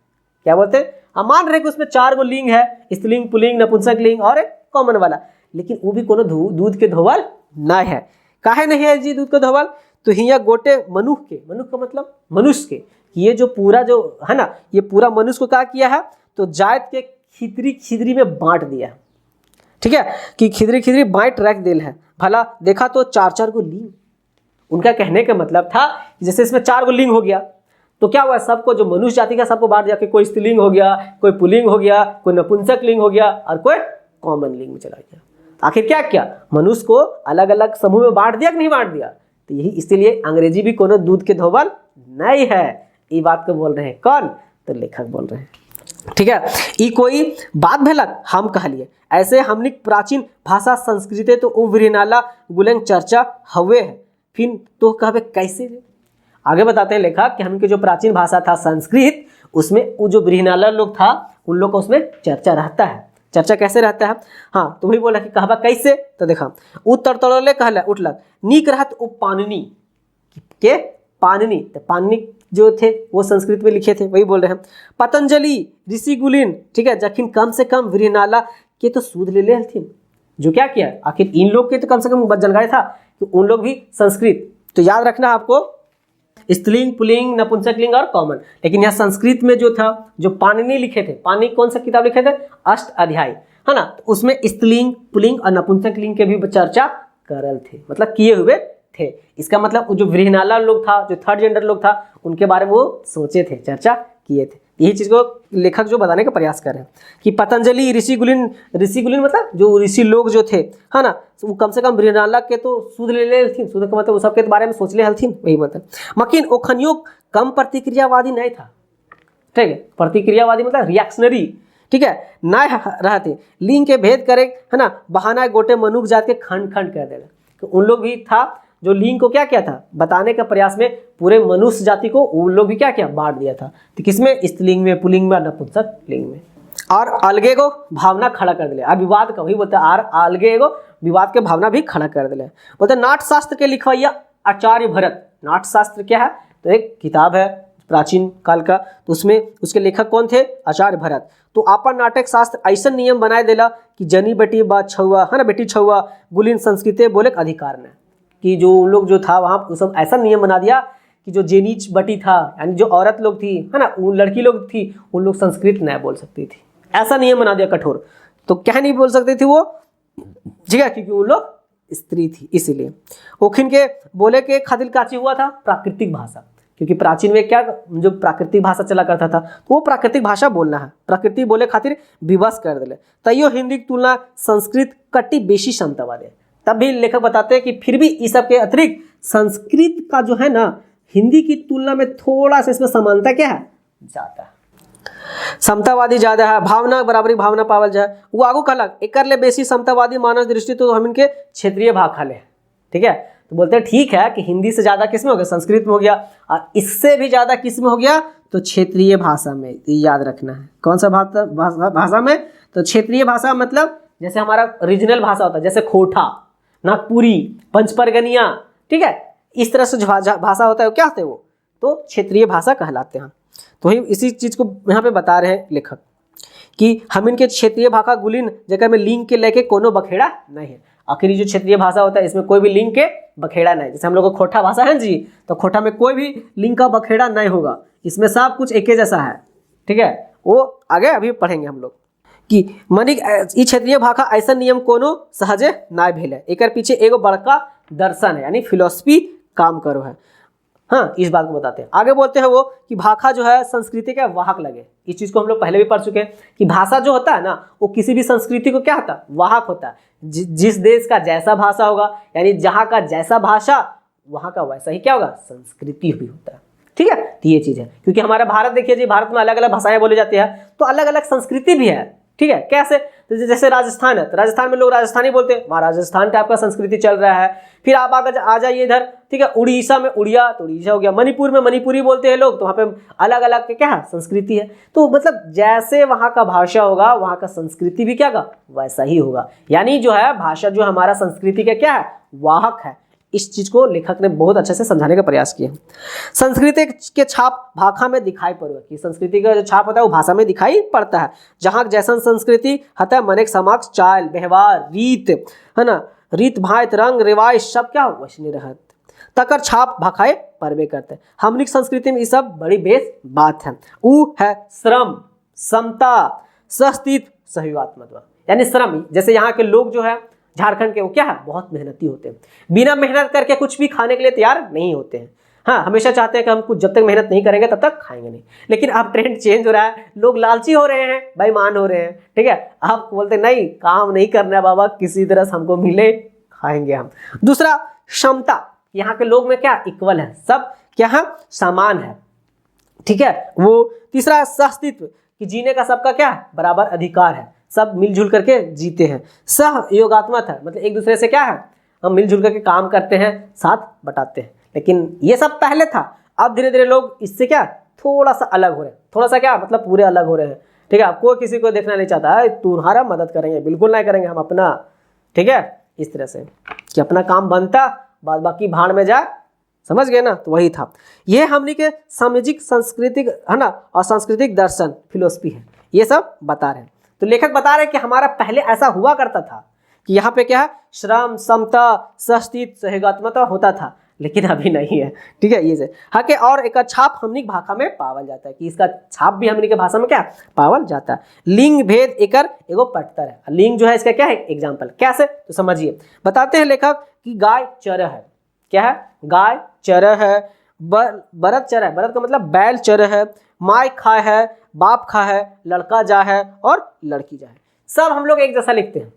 क्या बोलते हैं, हम मान रहे कि उसमें 4 गो लिंग है, स्त्रीलिंग पुल्लिंग नपुंसक लिंग और एक कॉमन वाला, लेकिन वो भी कोनो दूध के धोवल ना है। काहे नहीं है जी दूध का धोवल, तो हिया गोटे मनुष्य के, मनुष्य का मतलब मनुष्य के, ये जो पूरा जो है ना, ये पूरा मनुष्य को क्या किया है, तो जात के खिदरी खिदरी में बांट दिया, ठीक है, कि खिदरी खिदरी बांट रख दिल है। भला देखा तो 4 गो लिंग, उनका कहने का मतलब था जैसे इसमें 4 गो लिंग हो गया, तो क्या हुआ, सबको जो मनुष्य जाति का सबको बांट दिया कि कोई स्त्रीलिंग हो गया, कोई पुल्लिंग हो गया, कोई नपुंसक लिंग हो गया और कोई कॉमन लिंग में चला गया। आखिर क्या किया, मनुष्य को अलग अलग समूह में बांट दिया कि नहीं बांट दिया, तो यही इसलिए अंग्रेजी भी कोनो दूध के धोवल नहीं है, ये बात को बोल रहे हैं कौन, तो लेखक बोल रहे हैं, ठीक है। ई कोई बात भेलक हम कहलिए, ऐसे हमने प्राचीन भाषा संस्कृति तो उभरिनाला गुलेंग चर्चा हवे है, फिर तो कहवे कैसे। आगे बताते हैं लेखक कि हमके जो प्राचीन भाषा था संस्कृत, उसमें वो जो बृहनाला लोग था उन लोग का उसमें चर्चा रहता है। चर्चा कैसे रहता है, हाँ, तो वही बोला कि कहवा कैसे, तो देखा उ तड़तड़ोले कहला उठलक नीक रहत उ पाननी के, पाननी, तो पाननी जो थे वो संस्कृत में लिखे थे, वही बोल रहे हैं। पतंजलि ऋषि गुलिन, ठीक है, जखिन कम से कम वीरनाला के तो सूद ले लेथिन, जो क्या किया, आखिर इन लोग के तो कम से कम जानकारी था कि उन लोग भी संस्कृत, तो याद रखना आपको स्त्रीलिंग पुल्लिंग नपुंसक लिंग और कॉमन। लेकिन यहाँ संस्कृत में जो था, जो पाणिनि लिखे थे, पाणिनि कौन सा किताब लिखे थे, अष्ट अध्याय, है ना, तो उसमें स्त्रीलिंग पुल्लिंग और नपुंसक लिंग के भी चर्चा करल थे, मतलब किए हुए थे। इसका मतलब जो वृहनाला लोग था, जो थर्ड जेंडर लोग था, उनके बारे में वो सोचे थे, चर्चा किए थे। यही चीज को लेखक जो बताने का प्रयास कर रहे हैं कि पतंजलि, ऋषिगुलिन मतलब जो ऋषि लोग जो थे, है ना, वो कम से कम वृहनाला के तो सूद ले हलथिन, सूद का मतलब वो सबके बारे में सोच ले हलथिन, वही मतलब। मकिन ओखनियो कम प्रतिक्रियावादी नहीं था, ठीक है, प्रतिक्रियावादी मतलब रिएक्शनरी, ठीक है, ना रहते, लिंग के भेद करे, है ना, बहाना गोटे मनुष्य जात के खंड खंड कर देगा। तो उन लोग भी था जो लिंग को क्या किया था, बताने का प्रयास में पूरे मनुष्य जाति को उन लोग भी क्या किया, बांट दिया था। तो किसमें, स्त्रीलिंग में, पुल्लिंग में, नपुंसक लिंग में। और अलगे को भावना खड़ा कर दिले, अब विवाद का वही बोलते हैं, और अलगे को विवाद के भावना भी खड़ा कर दिले। बोलते नाट्यशास्त्र के लिखवैया आचार्य भरत, नाट्यशास्त्र क्या है, तो एक किताब है प्राचीन काल का, तो उसमें उसके लेखक कौन थे, आचार्य भरत। तो आपन नाटक शास्त्र ऐसा नियम बनाए देला कि जनी बेटी बा छुआ, है ना, बेटी छुआ गुलिन संस्कृति बोले अधिकार न, कि जो उन लोग जो था वहाँ सब ऐसा नियम बना दिया कि जो जेनीच बटी था, यानी जो औरत लोग थी, है ना, उन लड़की लोग थी, उन लोग संस्कृत नहीं बोल सकती थी, ऐसा नियम बना दिया कठोर। तो क्या नहीं बोल सकती थी वो, ठीक है, क्योंकि उन लोग स्त्री थी, इसीलिए। ओखिन के बोले के खातिर काची हुआ था, प्राकृतिक भाषा, क्योंकि प्राचीन में क्या जो प्राकृतिक भाषा चला करता था, तो वो प्राकृतिक भाषा बोलना है, प्रकृति बोले खातिर विवश कर दिले। तैयो हिंदी की तुलना संस्कृत कट्टी बेशी क्षमतावाद है। तब भी लेखक बताते हैं कि फिर भी इस सब के अतिरिक्त संस्कृत का जो है ना, हिंदी की तुलना में थोड़ा सा इसमें समानता क्या है, ज्यादा है, समतावादी ज्यादा है, भावना बराबरी भावना पावल जाए। वो आगू कहलक एक ले बेसी समतावादी मानस दृष्टि तो हम इनके क्षेत्रीय भाषा ले, ठीक है। तो बोलते हैं ठीक है कि हिंदी से ज्यादा किस में हो गया, संस्कृत में हो गया, और इससे भी ज्यादा किस में हो गया, तो क्षेत्रीय भाषा में। याद रखना है कौन सा भाषा में, तो क्षेत्रीय भाषा मतलब जैसे हमारा रीजनल भाषा होता है, जैसे खोटा, नागपुरी, पंचपरगनिया, ठीक है, इस तरह से जो भाषा होता है वो क्या होता है, वो तो क्षेत्रीय भाषा कहलाते हैं। तो वही इसी चीज को यहाँ पे बता रहे हैं लेखक कि हम इनके क्षेत्रीय भाषा गुलिन जगह में लिंग के लेके कोनो बखेड़ा नहीं है। आखिर जो क्षेत्रीय भाषा होता है इसमें कोई भी लिंग के बखेड़ा नहीं, जैसे हम लोग को खोटा भाषा है जी, तो खोटा में कोई भी लिंग का बखेड़ा नहीं होगा, इसमें सब कुछ एक जैसा है, ठीक है। वो आगे अभी पढ़ेंगे हम लोग कि मनिक ई क्षेत्रीय भाषा ऐसा नियम कोनो सहजे ना भेले, एकर पीछे एगो बड़का दर्शन है, यानी फिलोसफी काम करो है। हाँ, इस बात को बताते हैं। आगे बोलते हैं वो कि भाषा जो है संस्कृति का वाहक लगे। इस चीज को हम लोग पहले भी पढ़ चुके हैं कि भाषा जो होता है ना, वो किसी भी संस्कृति को क्या होता है, वाहक होता है। जिस देश का जैसा भाषा होगा, यानी जहाँ का जैसा भाषा, वहाँ का वैसा ही क्या होगा, संस्कृति भी होता है, ठीक है। तो ये चीज है, क्योंकि हमारा भारत देखिए जी, भारत में अलग अलग भाषाएं बोली जाती है, तो अलग अलग संस्कृति भी है, ठीक है। कैसे, तो जैसे राजस्थान है, तो राजस्थान में लोग राजस्थानी बोलते हैं, वहाँ राजस्थान टाइप का संस्कृति चल रहा है। फिर आप आ जाइए इधर, ठीक है, उड़ीसा में उड़िया, तो उड़ीसा हो गया। मणिपुर में मणिपुरी बोलते हैं लोग, तो वहाँ पे अलग अलग के क्या है, संस्कृति है। तो मतलब जैसे वहाँ का भाषा होगा, वहाँ का संस्कृति भी क्या होगा, वैसा ही होगा। यानी जो है भाषा जो हमारा संस्कृति का क्या है, वाहक है। इस चीज को लेखक ने बहुत अच्छे से समझाने का प्रयास किया। संस्कृति के छाप भाषा में दिखाई पड़ेगा, कि संस्कृति का जो छाप होता है वो भाषा में दिखाई पड़ता है। जहाँ जैसन संस्कृति होता है, मने समाज, चाल, व्यवहार, रीत, है ना, रीत भात, रंग रिवाज सब क्या वैसने रहत, तकर छाप भाषाएं पड़बे करते हैं। हमनी संस्कृति में ये सब बड़ी बेस बात है। ऊ है श्रम, समता, सहस्तित्व, सहयोगात्मक, यानी श्रम। जैसे यहाँ के लोग जो है झारखंड के, वो क्या है, बहुत मेहनती होते हैं, बिना मेहनत करके कुछ भी खाने के लिए तैयार नहीं होते हैं। हाँ, हमेशा चाहते हैं कि हम कुछ जब तक मेहनत नहीं करेंगे तब तक खाएंगे नहीं। लेकिन अब ट्रेंड चेंज हो रहा है, लोग लालची हो रहे हैं, बेईमान हो रहे हैं, ठीक है। आप बोलते नहीं, काम नहीं करना है बाबा, किसी तरह से हमको मिले खाएंगे हम। दूसरा क्षमता, यहाँ के लोग में क्या इक्वल है, सब क्या है, समान है, ठीक है। वो तीसरा सहस्तित्व, कि जीने का सबका क्या बराबर अधिकार है, सब मिलजुल करके जीते हैं। सहयोगात्मक है, मतलब एक दूसरे से क्या है, हम मिलजुल करके काम करते हैं, साथ बटाते हैं। लेकिन ये सब पहले था, अब धीरे धीरे लोग इससे क्या थोड़ा सा अलग हो रहे हैं, थोड़ा सा क्या मतलब पूरे अलग हो रहे हैं, ठीक है। आपको किसी को देखना नहीं चाहता है, तुम्हारा मदद करेंगे, बिल्कुल नहीं करेंगे हम अपना, ठीक है। इस तरह से कि अपना काम बनता, बाद बाकी भाड़ में जाए, समझ गए ना। तो वही था, ये हमने के सामाजिक सांस्कृतिक है ना, और सांस्कृतिक दर्शन फिलोसफी है, ये सब बता रहे हैं। तो लेखक बता रहे हैं कि हमारा पहले ऐसा हुआ करता था कि यहाँ पे क्या है, श्रम, समता, सहस्तित्व, सहयोगात्मकता होता था, लेकिन अभी नहीं है, ठीक है। ये से हाँ के और एक छाप हमनी भाषा में पावल जाता है, कि इसका छाप भी हमनी के भाषा में क्या पावल जाता है। लिंग भेद एकर एगो पटतर है, लिंग जो है इसका क्या है एग्जाम्पल, कैसे, तो समझिए। बताते हैं लेखक, कि गाय चर है। क्या है? गाय चर है, बरद चर है, बरद का मतलब बैल चर है, माय खा है, बाप खा है, लड़का जा है और लड़की जा है। सब हम लोग एक जैसा लिखते हैं।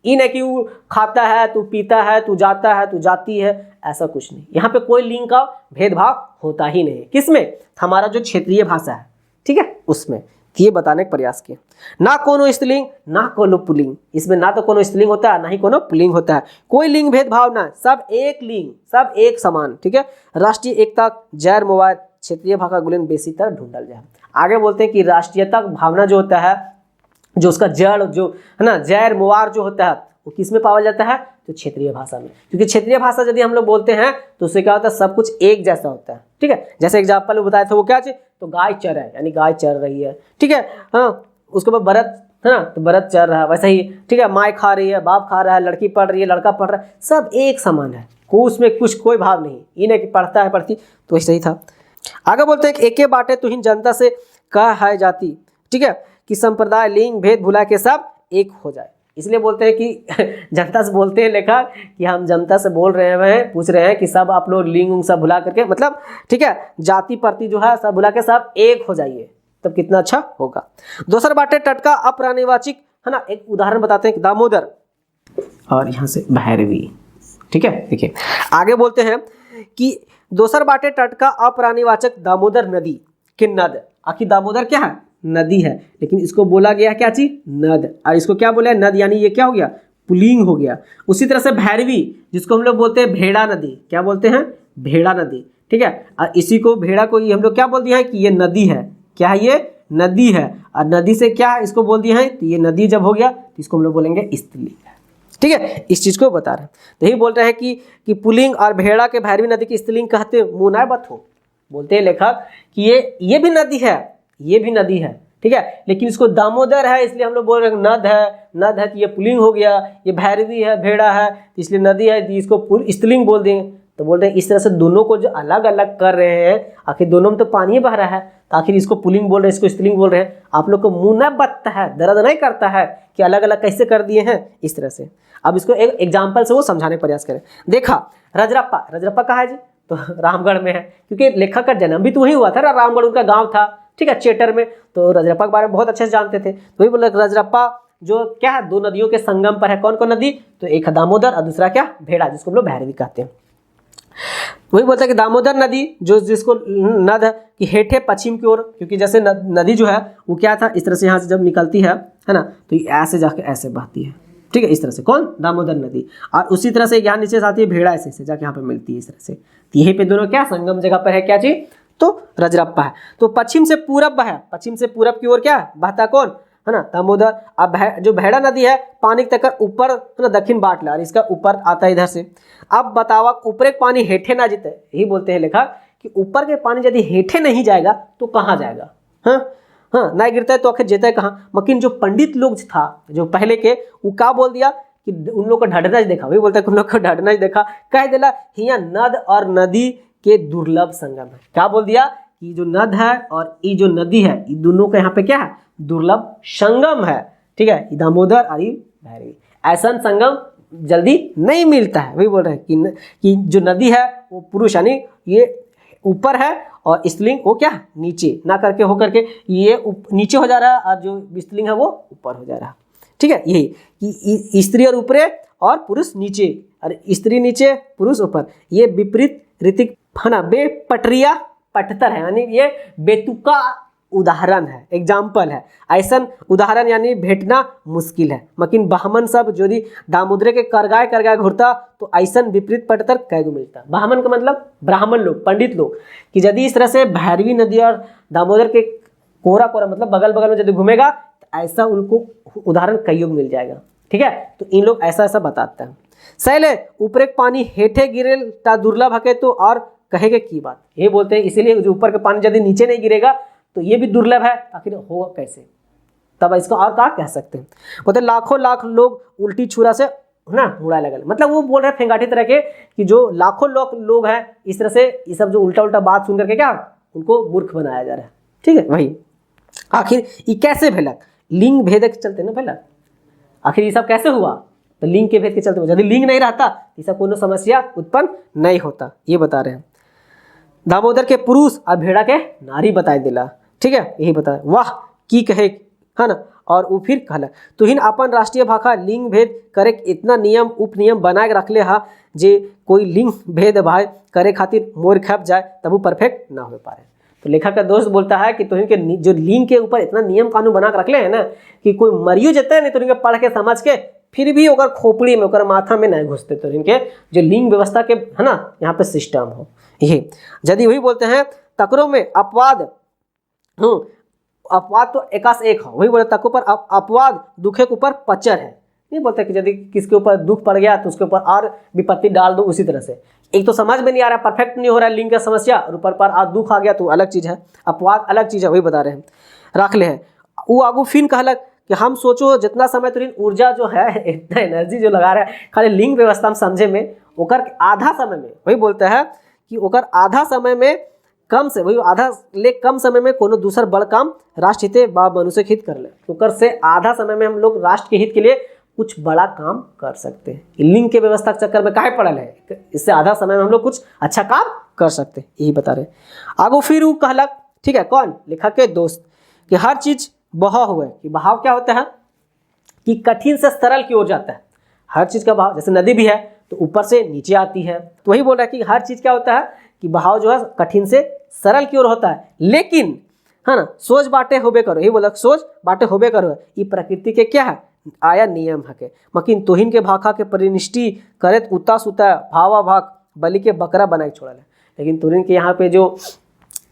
ये नहीं कि वो खाता है, तू पीता है, तू जाता है, तू जाती है, ऐसा कुछ नहीं। यहाँ पे कोई लिंग का भेदभाव होता ही नहीं। किसमें? हमारा जो क्षेत्रीय भाषा है, ठीक है, उसमें। ये बताने का प्रयास किया। ना कोनो स्त्रीलिंग ना कोनो पुल्लिंग, इसमें ना तो कोनो स्त्रीलिंग होता है ना ही कोनो पुल्लिंग होता है। कोई लिंग भेदभाव ना, सब एक लिंग, सब एक समान, ठीक है। राष्ट्रीय एकता जैर मोबाइल क्षेत्रीय भाषा गुलिन बेसीतर ढूंढल जाए। आगे बोलते हैं कि राष्ट्रीयता भावना जो होता है, जो उसका जड़ जो है ना, जैर मुवार जो होता है, वो किस में पाया जाता है? तो क्षेत्रीय भाषा में। क्योंकि क्षेत्रीय भाषा यदि हम लोग बोलते हैं तो उससे क्या होता है? सब कुछ एक जैसा होता है, ठीक है। जैसे एग्जाम्पल में बताया था, वो क्या चीज? तो गाय चर है, यानी गाय चर रही है, ठीक है। हाँ, उसके बाद बरद है ना, तो बरद चर रहा है, वैसे ही, ठीक है। माय खा रही है, बाप खा रहा है, लड़की पढ़ रही है, लड़का पढ़ रहा है, सब एक समान है, उसमें कुछ कोई भाव नहीं। ये नहीं कि पढ़ता है पढ़ती, तो ऐसे ही था। आगे बोलते हैं कि एके बाटे तुहिन जनता से कह है जाति, ठीक है, कि संप्रदाय लिंग भेद भुला के सब एक हो जाए। इसलिए बोलते हैं कि जनता से बोलते हैं लेखक कि हम जनता से बोल रहे हैं, पूछ रहे हैं कि सब आप लोग लिंग उंग सब भुला करके, मतलब ठीक है, जाति प्रति जो है सब भुला के सब एक हो जाइए, तब कितना अच्छा होगा। दोसर बाटे टटका अप्राणिवाचिक, है ना। एक उदाहरण बताते हैं, दामोदर और यहाँ से भैरवी, ठीक है। देखिए आगे बोलते हैं कि दोसर बाटे टटका अप्राणिवाचक दामोदर नदी के नद। आखिर दामोदर क्या है? नदी है, लेकिन इसको बोला गया क्या चीज? नद। और इसको क्या बोला? नद, यानी ये क्या हो गया? पुल्लिंग हो गया। उसी तरह से भैरवी, जिसको हम लोग बोलते हैं भेड़ा नदी, क्या बोलते हैं? भेड़ा नदी, ठीक है। और इसी को भेड़ा को हम लोग क्या बोल दिया है कि ये नदी है। क्या है? ये नदी है। और नदी से क्या है इसको बोल दिया है, तो ये नदी जब हो गया तो इसको हम लोग बोलेंगे स्त्रीलिंग, ठीक है। इस चीज को बता रहे हैं, तो यही बोल रहे हैं कि पुल्लिंग और भेड़ा के भैरवी नदी की स्त्रीलिंग कहते मुनाय बत हो। बोलते हैं लेखक कि ये भी नदी है, ये भी नदी है, ठीक है, लेकिन इसको दामोदर है इसलिए हम लोग बोल रहे हैं नद है, नद है तो ये पुल्लिंग हो गया। ये भैरवी है, भेड़ा है, तो इसलिए नदी है, तो इसको स्त्रीलिंग बोल देंगे। तो बोल रहे हैं इस तरह से दोनों को जो अलग अलग कर रहे हैं, आखिर दोनों में तो पानी बह रहा है, तो आखिर इसको पुल्लिंग बोल रहे हैं, इसको स्त्रीलिंग बोल रहे हैं। आप लोग को मुंह न बत्ता है, दर्द नहीं करता है कि अलग अलग कैसे कर दिए हैं इस तरह से। अब इसको एक एग्जाम्पल से वो समझाने का प्रयास करें। देखा रजरप्पा, रजरप्पा कहाँ है जी? तो रामगढ़ में है, क्योंकि लेखक का जन्म भी तो वही हुआ था ना, रामगढ़ उनका गांव था, ठीक है, चेटर में। तो रजरप्पा के बारे में बहुत अच्छे से जानते थे, तो वही बोले रजरप्पा जो क्या है, दो नदियों के संगम पर है। कौन कौन नदी? तो एक है दामोदर और दूसरा क्या? भेड़ा, जिसको हम लोग भैरवी कहते हैं। वही बोलते हैं कि दामोदर नदी जो जिसको नद है कि हेठे पश्चिम की ओर, क्योंकि जैसे नदी जो है वो क्या था, इस तरह से यहाँ से जब निकलती है ना, तो ये ऐसे जाके ऐसे बहती है, ठीक है, इस तरह से। कौन? दामोदर नदी। और उसी तरह से यहाँ नीचे से आती है भेड़ा, ऐसे जाके यहाँ पे मिलती है इस तरह से। यहीं पे दोनों क्या संगम जगह पर है, क्या चीज? तो रजरप्पा है। तो पश्चिम से पूरब है, पश्चिम से पूरब की ओर क्या बहता? कौन है ना? दामोदर। अब जो भेड़ा नदी है पानी तक ऊपर है ना, दक्षिण बाट ला, इसका ऊपर आता है इधर से। अब बतावा ऊपर एक पानी हेठे ना जीते, यही बोलते हैं लेखक कि ऊपर के पानी यदि हेठे नहीं जाएगा तो कहाँ जाएगा? हाँ, ना गिरता है तो आखिर जेता है कहाँ? मकिन जो पंडित लोग था जो पहले के, वो क्या बोल दिया कि उन लोग को ढड़ना देखा, वही बोलता है उन लोग को ढड़ना देखा, कह दिला हिया नद और नदी के दुर्लभ संगम है। क्या बोल दिया कि जो नद है और ये जो नदी है, ये दोनों का यहाँ पे क्या है? दुर्लभ संगम है, ठीक है। दामोदर और भैरवी, ऐसा संगम जल्दी नहीं मिलता है। वही बोल रहे हैं कि जो नदी है वो पुरुष यानी ये ऊपर है और स्त्रीलिंग वो क्या नीचे ना करके हो करके ये नीचे हो जा रहा है, और जो स्त्रीलिंग है वो ऊपर हो जा रहा है, ठीक है। यही कि स्त्री और ऊपरे और पुरुष नीचे, और स्त्री नीचे पुरुष ऊपर, ये विपरीत ऋतिक है ना, बेपटरिया पटतर है, यानी ये बेतुका उदाहरण है, एग्जाम्पल है। ऐसा उदाहरण यानी भेटना मुश्किल है। मकिन बाहमन सब यदि दामोदर के करगाय घुरता तो ऐसा विपरीत पटतर कैगो मिलता। बाहमन का मतलब ब्राह्मण लोग, पंडित लोग, कि यदि इस तरह से भैरवी नदी और दामोदर के कोरा मतलब बगल बगल में यदि घूमेगा तो ऐसा उनको उदाहरण कई युग मिल जाएगा, ठीक है। तो इन लोग ऐसा बताते हैं। सैले ऊपर एक पानी हेठे गिरे ता दुर्लभ हके, तो और कहेगे की बात, ये बोलते हैं। इसीलिए जो ऊपर का पानी यदि नीचे नहीं गिरेगा तो ये भी दुर्लभ है, आखिर होगा कैसे? तब इसको और क्या कह सकते हैं? बोलते लाखों लाख लोग उल्टी छुरा से ना उड़ा लगे, मतलब वो बोल रहे हैं फेंगाटी तरह के कि जो लाखों लोग हैं इस तरह से ये सब जो उल्टा बात सुन करके क्या उनको मूर्ख बनाया जा रहा है, ठीक है। वही आखिर ये कैसे भेलक? लिंग भेदक चलते ना भेलक, आखिर ये सब कैसे हुआ? तो लिंग के भेद के चलते यदि लिंग नहीं रहता ऐसा कोनो समस्या उत्पन्न नहीं होता, ये बता रहे हैं। दामोदर के पुरुष और भेड़ा के नारी बताए दिला, ठीक है, यही बता। वाह की कहे, है ना। और वो फिर कहला तुहिन अपन राष्ट्रीय भाषा लिंग भेद करे इतना नियम उपनियम बनाए के रखले हा जे कोई लिंग भेद भाई करे खातिर मोर खप जाए तब वो परफेक्ट ना हो पाए। तो लेखक का दोस्त बोलता है कि तुहिन के जो लिंग के ऊपर इतना नियम कानून बना के रखले है ना कि कोई मरियो जते नहीं तुहिन के पढ़ के समझ के फिर भी ओकर खोपड़ी में ओकर माथा में नहीं घुसते, तो इनके जो लिंग व्यवस्था के है ना यहाँ पे सिस्टम हो ये। यदि वही बोलते हैं तकरों में अपवाद, अपवाद तो एकास एक हो, वही बोले तक ऊपर अपवाद दुखे के ऊपर पचर है, नहीं बोलते कि यदि किसके ऊपर दुख पड़ गया तो उसके ऊपर और विपत्ति डाल दो उसी तरह से। एक तो समझ में नहीं आ रहा, परफेक्ट नहीं हो रहा है लिंग का समस्या, और ऊपर पर आज दुख आ गया तो अलग चीज है, अपवाद अलग चीज है, वही बता रहे हैं। रख ले है वो आगू फिर कहलक कि हम सोचो जितना समय तुरंत ऊर्जा जो है इतना एनर्जी जो लगा रहा है खाली लिंग व्यवस्था में समझे में, ओकर आधा समय में, वही बोलता है कि ओकर आधा समय में कम से वही आधा ले कम समय में कोनो दूसर बड़ काम राष्ट्र हित बा मनुष्य हित कर ले, ओकर से आधा समय में हम लोग राष्ट्र के हित के लिए कुछ बड़ा काम कर सकते हैं। लिंग के व्यवस्था के चक्कर में काहे पड़ल है, इससे आधा समय में हम लोग कुछ अच्छा काम कर सकते हैं, यही बता रहे। आगो फिर वो कहलक, ठीक है, कौन लेखक के दोस्त, कि हर चीज बहाव हुए, कि बहाव क्या होता है कि कठिन से सरल की ओर जाता है। हर चीज का बहाव, जैसे नदी भी है तो ऊपर से नीचे आती है, तो वही बोल रहा है कि हर चीज क्या होता है कि बहाव जो है कठिन से सरल की ओर होता है, लेकिन है ना सोच बाटे होबे करो, यही बोला सोच बाटे होबे करो, ये प्रकृति के क्या है आया नियम है के। मकिन तोहिन के भाखा के परिनिष्टि करे उता सुता भावा भाग बलि के बकरा बना के छोड़ा है, लेकिन तुरंत के यहाँ पे जो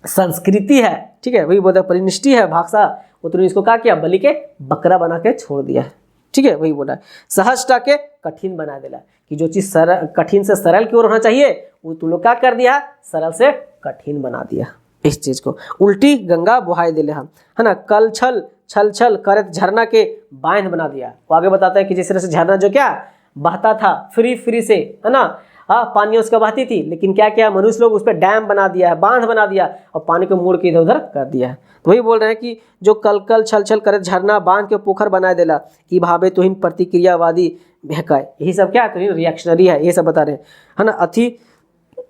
संस्कृति है, ठीक है, वही बोलता परिनिष्टि है भाषा, वो तुरंत इसको क्या किया बलि के बकरा बना के छोड़ दिया है, ठीक है, वही बोला सहजता के कठिन बना दिला, कि जो चीज सरल कठिन से सरल की ओर होना चाहिए वो तुम लोग क्या कर दिया सरल से कठिन बना दिया। इस चीज को उल्टी गंगा बुहाई दिले हम, है ना, कल छल छल छल करत झरना के बांध बना दिया। वो आगे बताता है कि जिस तरह से झरना जो क्या बहता था फ्री फ्री से, है ना, हाँ पानी उसका बहती थी, लेकिन क्या किया मनुष्य लोग उस पर डैम बना दिया है, बांध बना दिया और पानी को मोड़ के इधर उधर कर दिया है। तो वही बोल रहे हैं कि जो कल कल छल छल करे झरना बांध के पोखर बना देला, ई भावे तुहिन प्रतिक्रियावादी बहकाए, यही सब क्या है तुहिन रिएक्शनरी है, ये सब बता रहे हैं, है ना,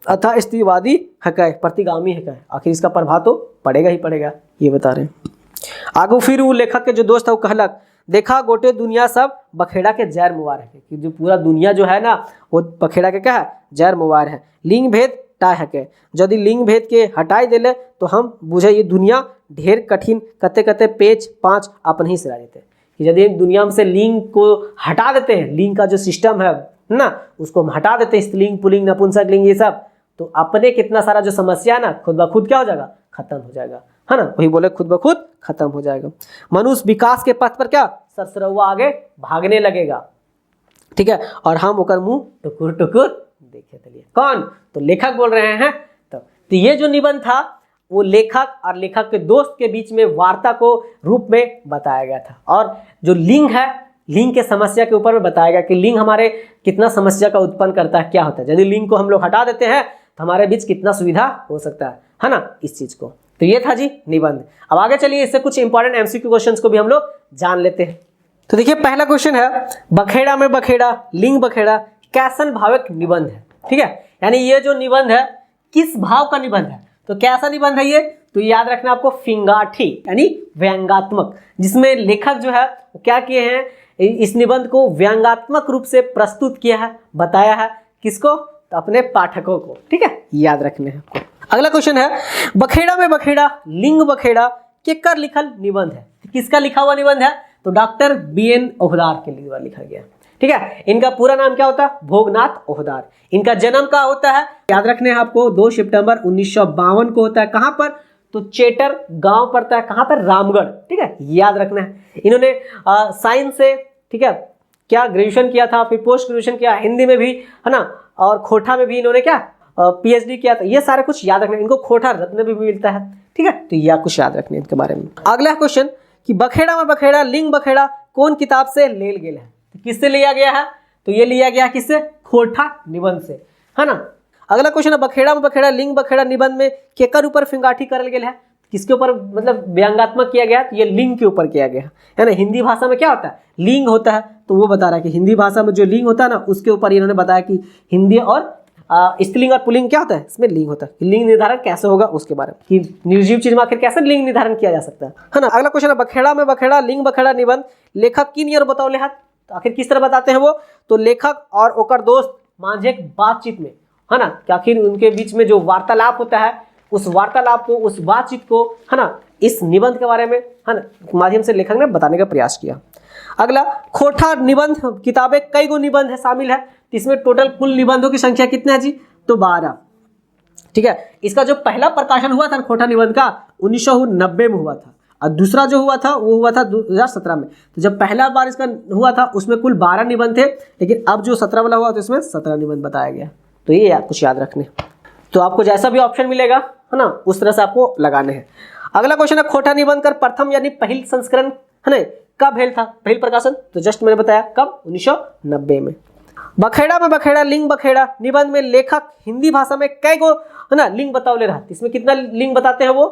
अथा स्त्रीवादी हकाय प्रतिगामी हकाय, आखिर इसका प्रभाव तो पड़ेगा ही पड़ेगा, ये बता रहे हैं। आगू फिर वो लेखक के जो दोस्त है वो कहलक देखा गोटे दुनिया सब बखेड़ा के जैर मुबार है, कि जो पूरा दुनिया जो है ना वो बखेड़ा के क्या है जैर मुबार है। लिंग भेद टाय है के, यदि लिंग भेद के हटाई देले तो हम बुझे ये दुनिया ढेर कठिन कते कते पेच पाँच अपन ही सिरा देते, कि यदि दुनिया में से लिंग को हटा देते हैं, लिंग का जो सिस्टम है ना उसको हम हटा देते हैं, स्त्रीलिंग पुल्लिंग नपुंसक लिंग ये सब, तो अपने कितना सारा जो समस्या है ना खुद ब खुद क्या हो जाएगा खत्म हो जाएगा, है ना, वही बोले खुद ब खुद खत्म हो जाएगा। मनुष्य विकास के पथ पर क्या सरसरौआ आगे भागने लगेगा, ठीक है, और हम ओकर मुंह टुकुर टुकुर देखे चलिए। कौन, तो लेखक बोल रहे हैं। तो ये जो निबंध था वो लेखक और लेखक के दोस्त के बीच में वार्ता को रूप में बताया गया था, और जो लिंग है लिंग के समस्या के ऊपर में बताया गया कि लिंग हमारे कितना समस्या का उत्पन्न करता है, क्या होता है यदि लिंग को हम लोग हटा देते हैं तो हमारे बीच कितना सुविधा हो सकता है ना, इस चीज को। तो ये था जी निबंध। अब आगे चलिए इससे कुछ इंपॉर्टेंट एमसीक्यू क्वेश्चंस को भी हम लोग जान लेते हैं। तो देखिए पहला क्वेश्चन है बखेड़ा में बखेड़ा लिंग बखेड़ा कैसन भावक निबंध है, ठीक है, यानी ये जो निबंध है किस भाव का निबंध है, तो कैसा निबंध है ये, तो याद रखना आपको फिंगाठी यानी व्यंगात्मक, जिसमें लेखक जो है वो क्या किए हैं इस निबंध को व्यंगात्मक रूप से प्रस्तुत किया है, बताया है किसको, तो अपने पाठकों को, ठीक है, याद रखने हैं। अगला क्वेश्चन है बखेड़ा में बखेड़ा लिंग बखेड़ा केकर लिखल निबंध है, किसका लिखा हुआ निबंध है, तो डॉक्टर बीएन ओहदार के लिए लिखा गया, ठीक है। इनका पूरा नाम क्या होता है भोगनाथ ओहदार। इनका जन्म कहाँ होता है, याद रखने हैं आपको 2 सितंबर 1952 को होता है, कहाँ पर, तो चेटर गांव पड़ता है, कहाँ पर, रामगढ़, ठीक है, याद रखना है। इन्होंने साइंस से, ठीक है, क्या ग्रेजुएशन किया था, फिर पोस्ट ग्रेजुएशन किया हिंदी में भी, है ना, और खोटा में भी इन्होंने क्या पीएचडी किया था, ये सारे कुछ याद रखना। इनको खोटा रत्न भी मिलता है, ठीक है, तो यह कुछ याद रखने इनके बारे में। अगला क्वेश्चन कि बखेड़ा में बखेड़ा लिंग बखेड़ा कौन किताब से लेल गेल है, तो किससे लिया गया है, तो ये लिया गया किससे, खोटा निबंध से, है ना। अगला क्वेश्चन है बखेड़ा में बखेड़ा लिंग बखेड़ा निबंध में केकर ऊपर फिंगाठी करल गेल है, किसके ऊपर मतलब व्यंग्यात्मक किया गया, तो ये लिंग के ऊपर किया गया है ना। हिंदी भाषा में क्या होता है, लिंग होता है, तो वो बता रहा है कि हिंदी भाषा में जो लिंग होता है ना, उसके ऊपर इन्होंने बताया कि हिंदी और स्त्रीलिंग और पुल्लिंग क्या होता है, इसमें लिंग होता है। लिंग निर्धारण कैसे होगा उसके बारे में, कि निर्जीव चीज में आखिर कैसे लिंग निर्धारण किया जा सकता है ना। अगला क्वेश्चन है, बखेड़ा में बखेड़ा, लिंग बखेड़ा निबंध लेखक किन यर बताओ लेहात, तो आखिर किस तरह बताते हैं वो, तो लेखक और ओकर दोस्त माझे बातचीत में, है ना, कि आखिर उनके बीच में जो वार्तालाप होता है, उस वार्तालाप को, उस बातचीत को, है ना, इस निबंध के बारे में, है ना, माध्यम से लेखक ने बताने का प्रयास किया। अगला, खोटा निबंध किताबें कई गो निबंध है शामिल है, इसमें टोटल कुल निबंधों की संख्या कितना है जी, तो 12। ठीक है, इसका जो पहला प्रकाशन हुआ था खोटा निबंध का 1990 में हुआ था, और दूसरा जो हुआ था वो हुआ था 2017 में। तो जब पहला बार इसका हुआ था उसमें कुल 12 निबंध थे, लेकिन अब जो 17 वाला हुआ तो इसमें 17 निबंध बताया गया। तो ये कुछ याद रखने, तो आपको जैसा भी ऑप्शन मिलेगा, है ना, उस तरह से आपको लगाने हैं। अगला क्वेश्चन है, खोटा निबंध कर प्रथम यानी पहल संस्करण, है ना, कब भेल था, पहल प्रकाशन, तो जस्ट मैंने बताया कब, 1990 में। बखेड़ा में बखेड़ा, लिंग बखेड़ा निबंध में लेखक हिंदी भाषा में कई गो, है ना, लिंग बताओ ले रहा, इसमें कितना लिंग बताते हैं वो,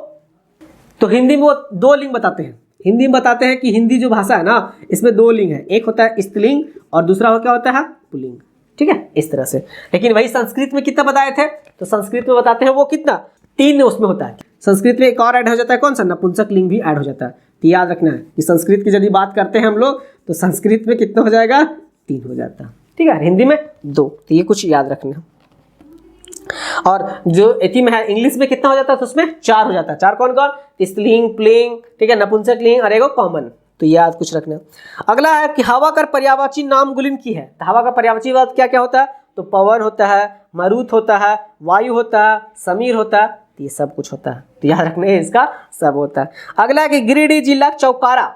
तो हिंदी में वो 2 लिंग बताते हैं। हिंदी में बताते हैं कि हिंदी जो भाषा है ना, इसमें 2 लिंग है, एक होता है स्त्रीलिंग और दूसरा क्या होता है, पुल्लिंग। ठीक है, इस तरह से। लेकिन वही संस्कृत में कितना बताए थे, तो संस्कृत में बताते हैं वो कितना, 3 उसमें होता है। संस्कृत में एक और ऐड हो जाता है, कौन सा, नपुंसक लिंग भी ऐड हो जाता है। तो याद रखना है कि संस्कृत की यदि बात करते हैं हम लोग, तो संस्कृत में कितना हो जाएगा, 3 हो जाता है। ठीक है, हिंदी में 2, तो ये कुछ याद रखना। और जो एथी में है इंग्लिश में कितना हो जाता है, तो उसमें 4 हो जाता है। 4 कौन कौन, स्त्रीलिंग, पुल्लिंग, ठीक है, नपुंसक लिंग और एगो कॉमन, तो याद कुछ रखना। अगला है कि हवा का पर्यायवाची नाम गुलिन की है, तो हवा का पर्यायवाची बात क्या क्या होता है, तो पवन होता है, मारुत होता है, वायु होता है, समीर होता है, तो ये सब कुछ होता है, तो याद रखना है इसका सब होता है। अगला है कि गिरिडीह जिला चौकारा,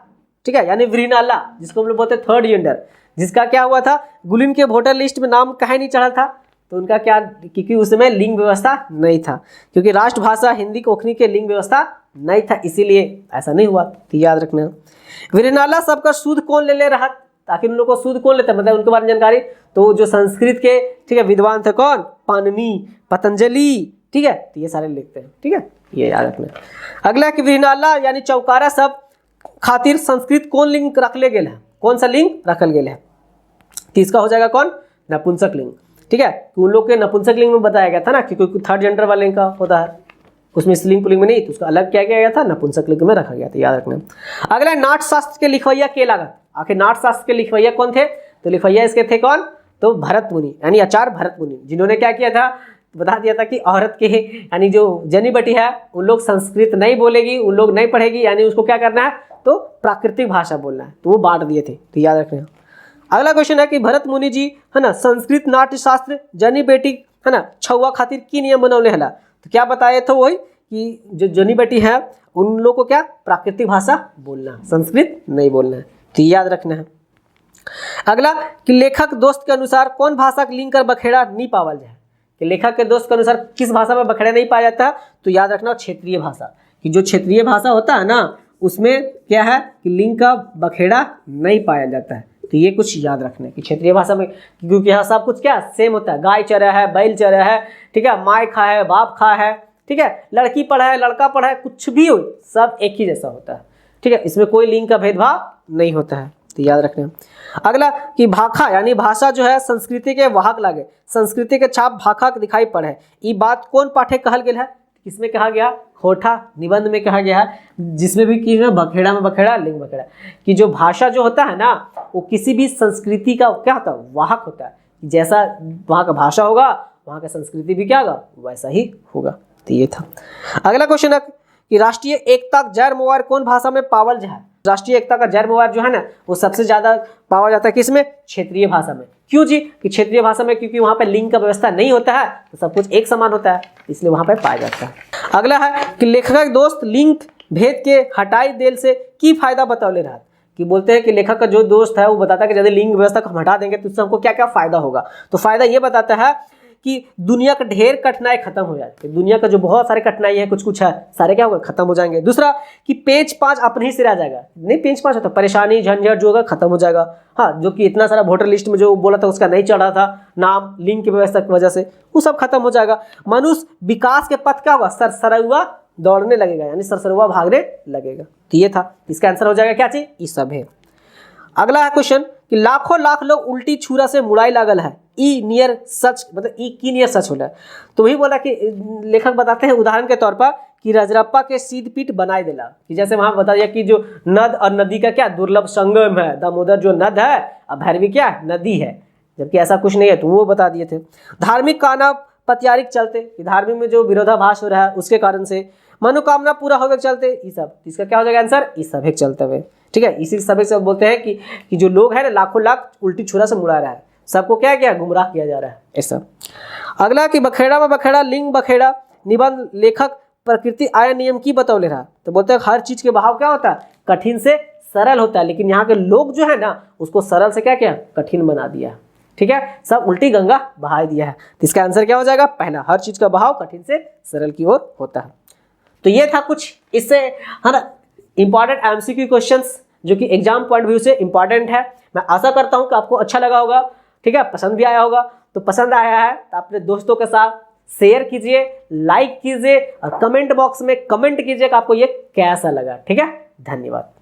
ठीक है, यानी वृहनाला, जिसको हम लोग बोलते हैं 3rd जेंडर, जिसका क्या हुआ था, गुलिन के वोटर लिस्ट में नाम कहीं नहीं चढ़ा था, तो उनका क्या, क्योंकि उस समय लिंग व्यवस्था नहीं था, क्योंकि राष्ट्रभाषा हिंदी कोंकणी के लिंग व्यवस्था नहीं था, इसीलिए ऐसा नहीं हुआ, तो याद रखना। वृहनाला सबका सूद कौन ले रहा, ताकि उन लोगों को सूद कौन लेता है, मतलब उनके बारे में जानकारी, तो जो संस्कृत के, ठीक है, विद्वान थे कौन, पाणिनि, पतंजलि, ठीक है, तो ये सारे लिखते हैं। ठीक है, ये याद रखना। अगला कि वृहनाला यानी चौकारा सब खातिर संस्कृत कौन लिंग रखले गेल है, कौन सा लिंग रखल गेल है, तो इसका हो जाएगा कौन, नपुंसक लिंग। ठीक है, तो उन लोग के नपुंसक लिंग में बताया गया था ना, क्योंकि 3rd जेंडर वाले का होता है, उसमें स्त्रीलिंग पुल्लिंग में नहीं, तो उसका अलग क्या किया गया था, नपुंसक लिंग में रखा गया था, याद रखना। अगला नाट्यशास्त्र के लिखवैया के लागत, आखिर नाट्यशास्त्र के लिखवैया कौन थे, तो लिखवैया इसके थे कौन, तो भरत मुनि, यानी आचार्य भरत मुनि, जिन्होंने क्या किया था, बता दिया था कि औरत के, यानी जो जनी बटी है उन लोग संस्कृत नहीं बोलेगी, उन लोग नहीं पढ़ेगी, यानी उसको क्या करना है, तो प्राकृतिक भाषा बोलना है, तो वो बांट दिए थे, तो याद रखना। अगला क्वेश्चन है कि भरत मुनि जी, है ना, संस्कृत नाट्य शास्त्र जनी बेटी, है ना, छुआ खातिर की नियम बनौले हला, तो क्या बताए थे वही कि जो जनी बेटी है उन लोग को क्या, प्राकृतिक भाषा बोलना, संस्कृत नहीं बोलना है, तो याद रखना है। अगला कि लेखक दोस्त के अनुसार कौन भाषा के लिंग कर बखेड़ा नहीं पावल जाए, कि लेखक के दोस्त के अनुसार किस भाषा में बखेड़ा नहीं पाया जाता, तो याद रखना क्षेत्रीय भाषा, कि जो क्षेत्रीय भाषा होता है ना, उसमें क्या है कि लिंग का बखेड़ा नहीं पाया जाता है, तो ये कुछ याद रखना है कि क्षेत्रीय भाषा में, क्योंकि यहाँ सब कुछ क्या सेम होता है, गाय चरा है, बैल चरा है, ठीक है, माय खा है, बाप खा है, ठीक है, लड़की पढ़ा है, लड़का पढ़ा है, कुछ भी हो सब एक ही जैसा होता है। ठीक है, इसमें कोई लिंग का भेदभाव नहीं होता है, तो याद रखना। अगला कि भाखा यानी भाषा जो है संस्कृति के वाहक लागे, संस्कृति के छाप भाखा दिखाई पड़े, ये बात कौन पाठे कहल गेल है, किसमें कहा गया, खोटा निबंध में कहा गया है, जिसमें भी कि बखेड़ा में बखेड़ा, लिंग बखेड़ा, कि जो भाषा जो होता है ना, वो किसी भी संस्कृति का क्या होता है, वाहक होता है, जैसा वहाँ का भाषा होगा वहाँ का संस्कृति भी क्या होगा, वैसा ही होगा, तो ये था। अगला क्वेश्चन है कि राष्ट्रीय एकता जैर मोवार कौन भाषा में पावल जाए, राष्ट्रीय एकता का जैर मोवार जो है ना, वो सबसे ज्यादा पावा जाता है किसमें, क्षेत्रीय भाषा में। क्यों जी, कि क्षेत्रीय भाषा में क्योंकि वहाँ पे लिंग का व्यवस्था नहीं होता है, तो सब कुछ एक समान होता है, इसलिए वहाँ पे पाया जाता है। अगला है कि लेखक के दोस्त लिंग भेद के हटाई देल से की फायदा बताओले रहा, कि बोलते हैं कि लेखक का जो दोस्त है वो बताता है कि यदि लिंग व्यवस्था को हम हटा देंगे तो उससे हमको क्या क्या फायदा होगा, तो फायदा ये बताता है कि दुनिया का ढेर कठिनाई खत्म हो जाए, दुनिया का जो बहुत सारे कठिनाई है कुछ है सारे क्या होगा, खत्म हो जाएंगे। दूसरा कि पेज 5 अपने ही से रह जाएगा, नहीं पेज 5 होता, परेशानी झंझट जो होगा खत्म हो जाएगा। हाँ, जो कि इतना सारा वोटर लिस्ट में जो बोला था उसका नहीं चढ़ रहा था नाम लिंग की व्यवस्था की वजह से, वो सब खत्म हो जाएगा। मनुष्य विकास के पथ क्या होगा, सरसरुआ दौड़ने लगेगा, यानी सरसरुआ भागने लगेगा। तो ये था, इसका आंसर हो जाएगा क्या चीज, ई सब है। अगला है क्वेश्चन कि लाखों लाख लोग उल्टी छुरा से मुड़ाई लागल है, ई नियर सच, मतलब ई की नियर सच होला। तो वही बोला कि लेखक बताते हैं उदाहरण के तौर पर कि रजरप्पा के सीध पीठ बनाए देला, कि जैसे वहां बता दिया कि जो नद और नदी का क्या दुर्लभ संगम है, दामोदर जो नद है और भैरवी क्या नदी है, जबकि ऐसा कुछ नहीं है, तो वो बता दिए थे। धार्मिक काना पत्यारिक चलते, कि धार्मिक में जो विरोधाभास हो रहा है उसके कारण से, मनोकामना पूरा होवे के चलते, ये सब, इसका क्या हो जाएगा आंसर, इस सब एक चलते हुए। ठीक है, इसी सभी से बोलते हैं कि जो लोग हैं ना लाखों लाख उल्टी छुरा से मुड़ा रहा है, सबको क्या किया, गुमराह किया जा रहा है, ऐसा। अगला कि बखेड़ा में बखेड़ा लिंग बखेड़ा निबंध लेखक प्रकृति आय नियम की बतौले रहा। तो बोलते हैं हर चीज के बहाव क्या होता है, कठिन से सरल होता है, लेकिन यहाँ के लोग जो है ना उसको सरल से क्या किया, कठिन बना दिया। ठीक है, सब उल्टी गंगा बहा दिया है। तो इसका आंसर क्या हो जाएगा, पहला, हर चीज का बहाव कठिन से सरल की ओर होता है। तो ये था कुछ इससे है ना इंपॉर्टेंट एमसीक्यू क्वेश्चंस जो कि एग्जाम पॉइंट व्यू से इंपॉर्टेंट है। मैं आशा करता हूं कि आपको अच्छा लगा होगा, ठीक है, पसंद भी आया होगा। तो पसंद आया है तो अपने दोस्तों के साथ शेयर कीजिए, लाइक कीजिए और कमेंट बॉक्स में कमेंट कीजिए कि आपको ये कैसा लगा। ठीक है, धन्यवाद।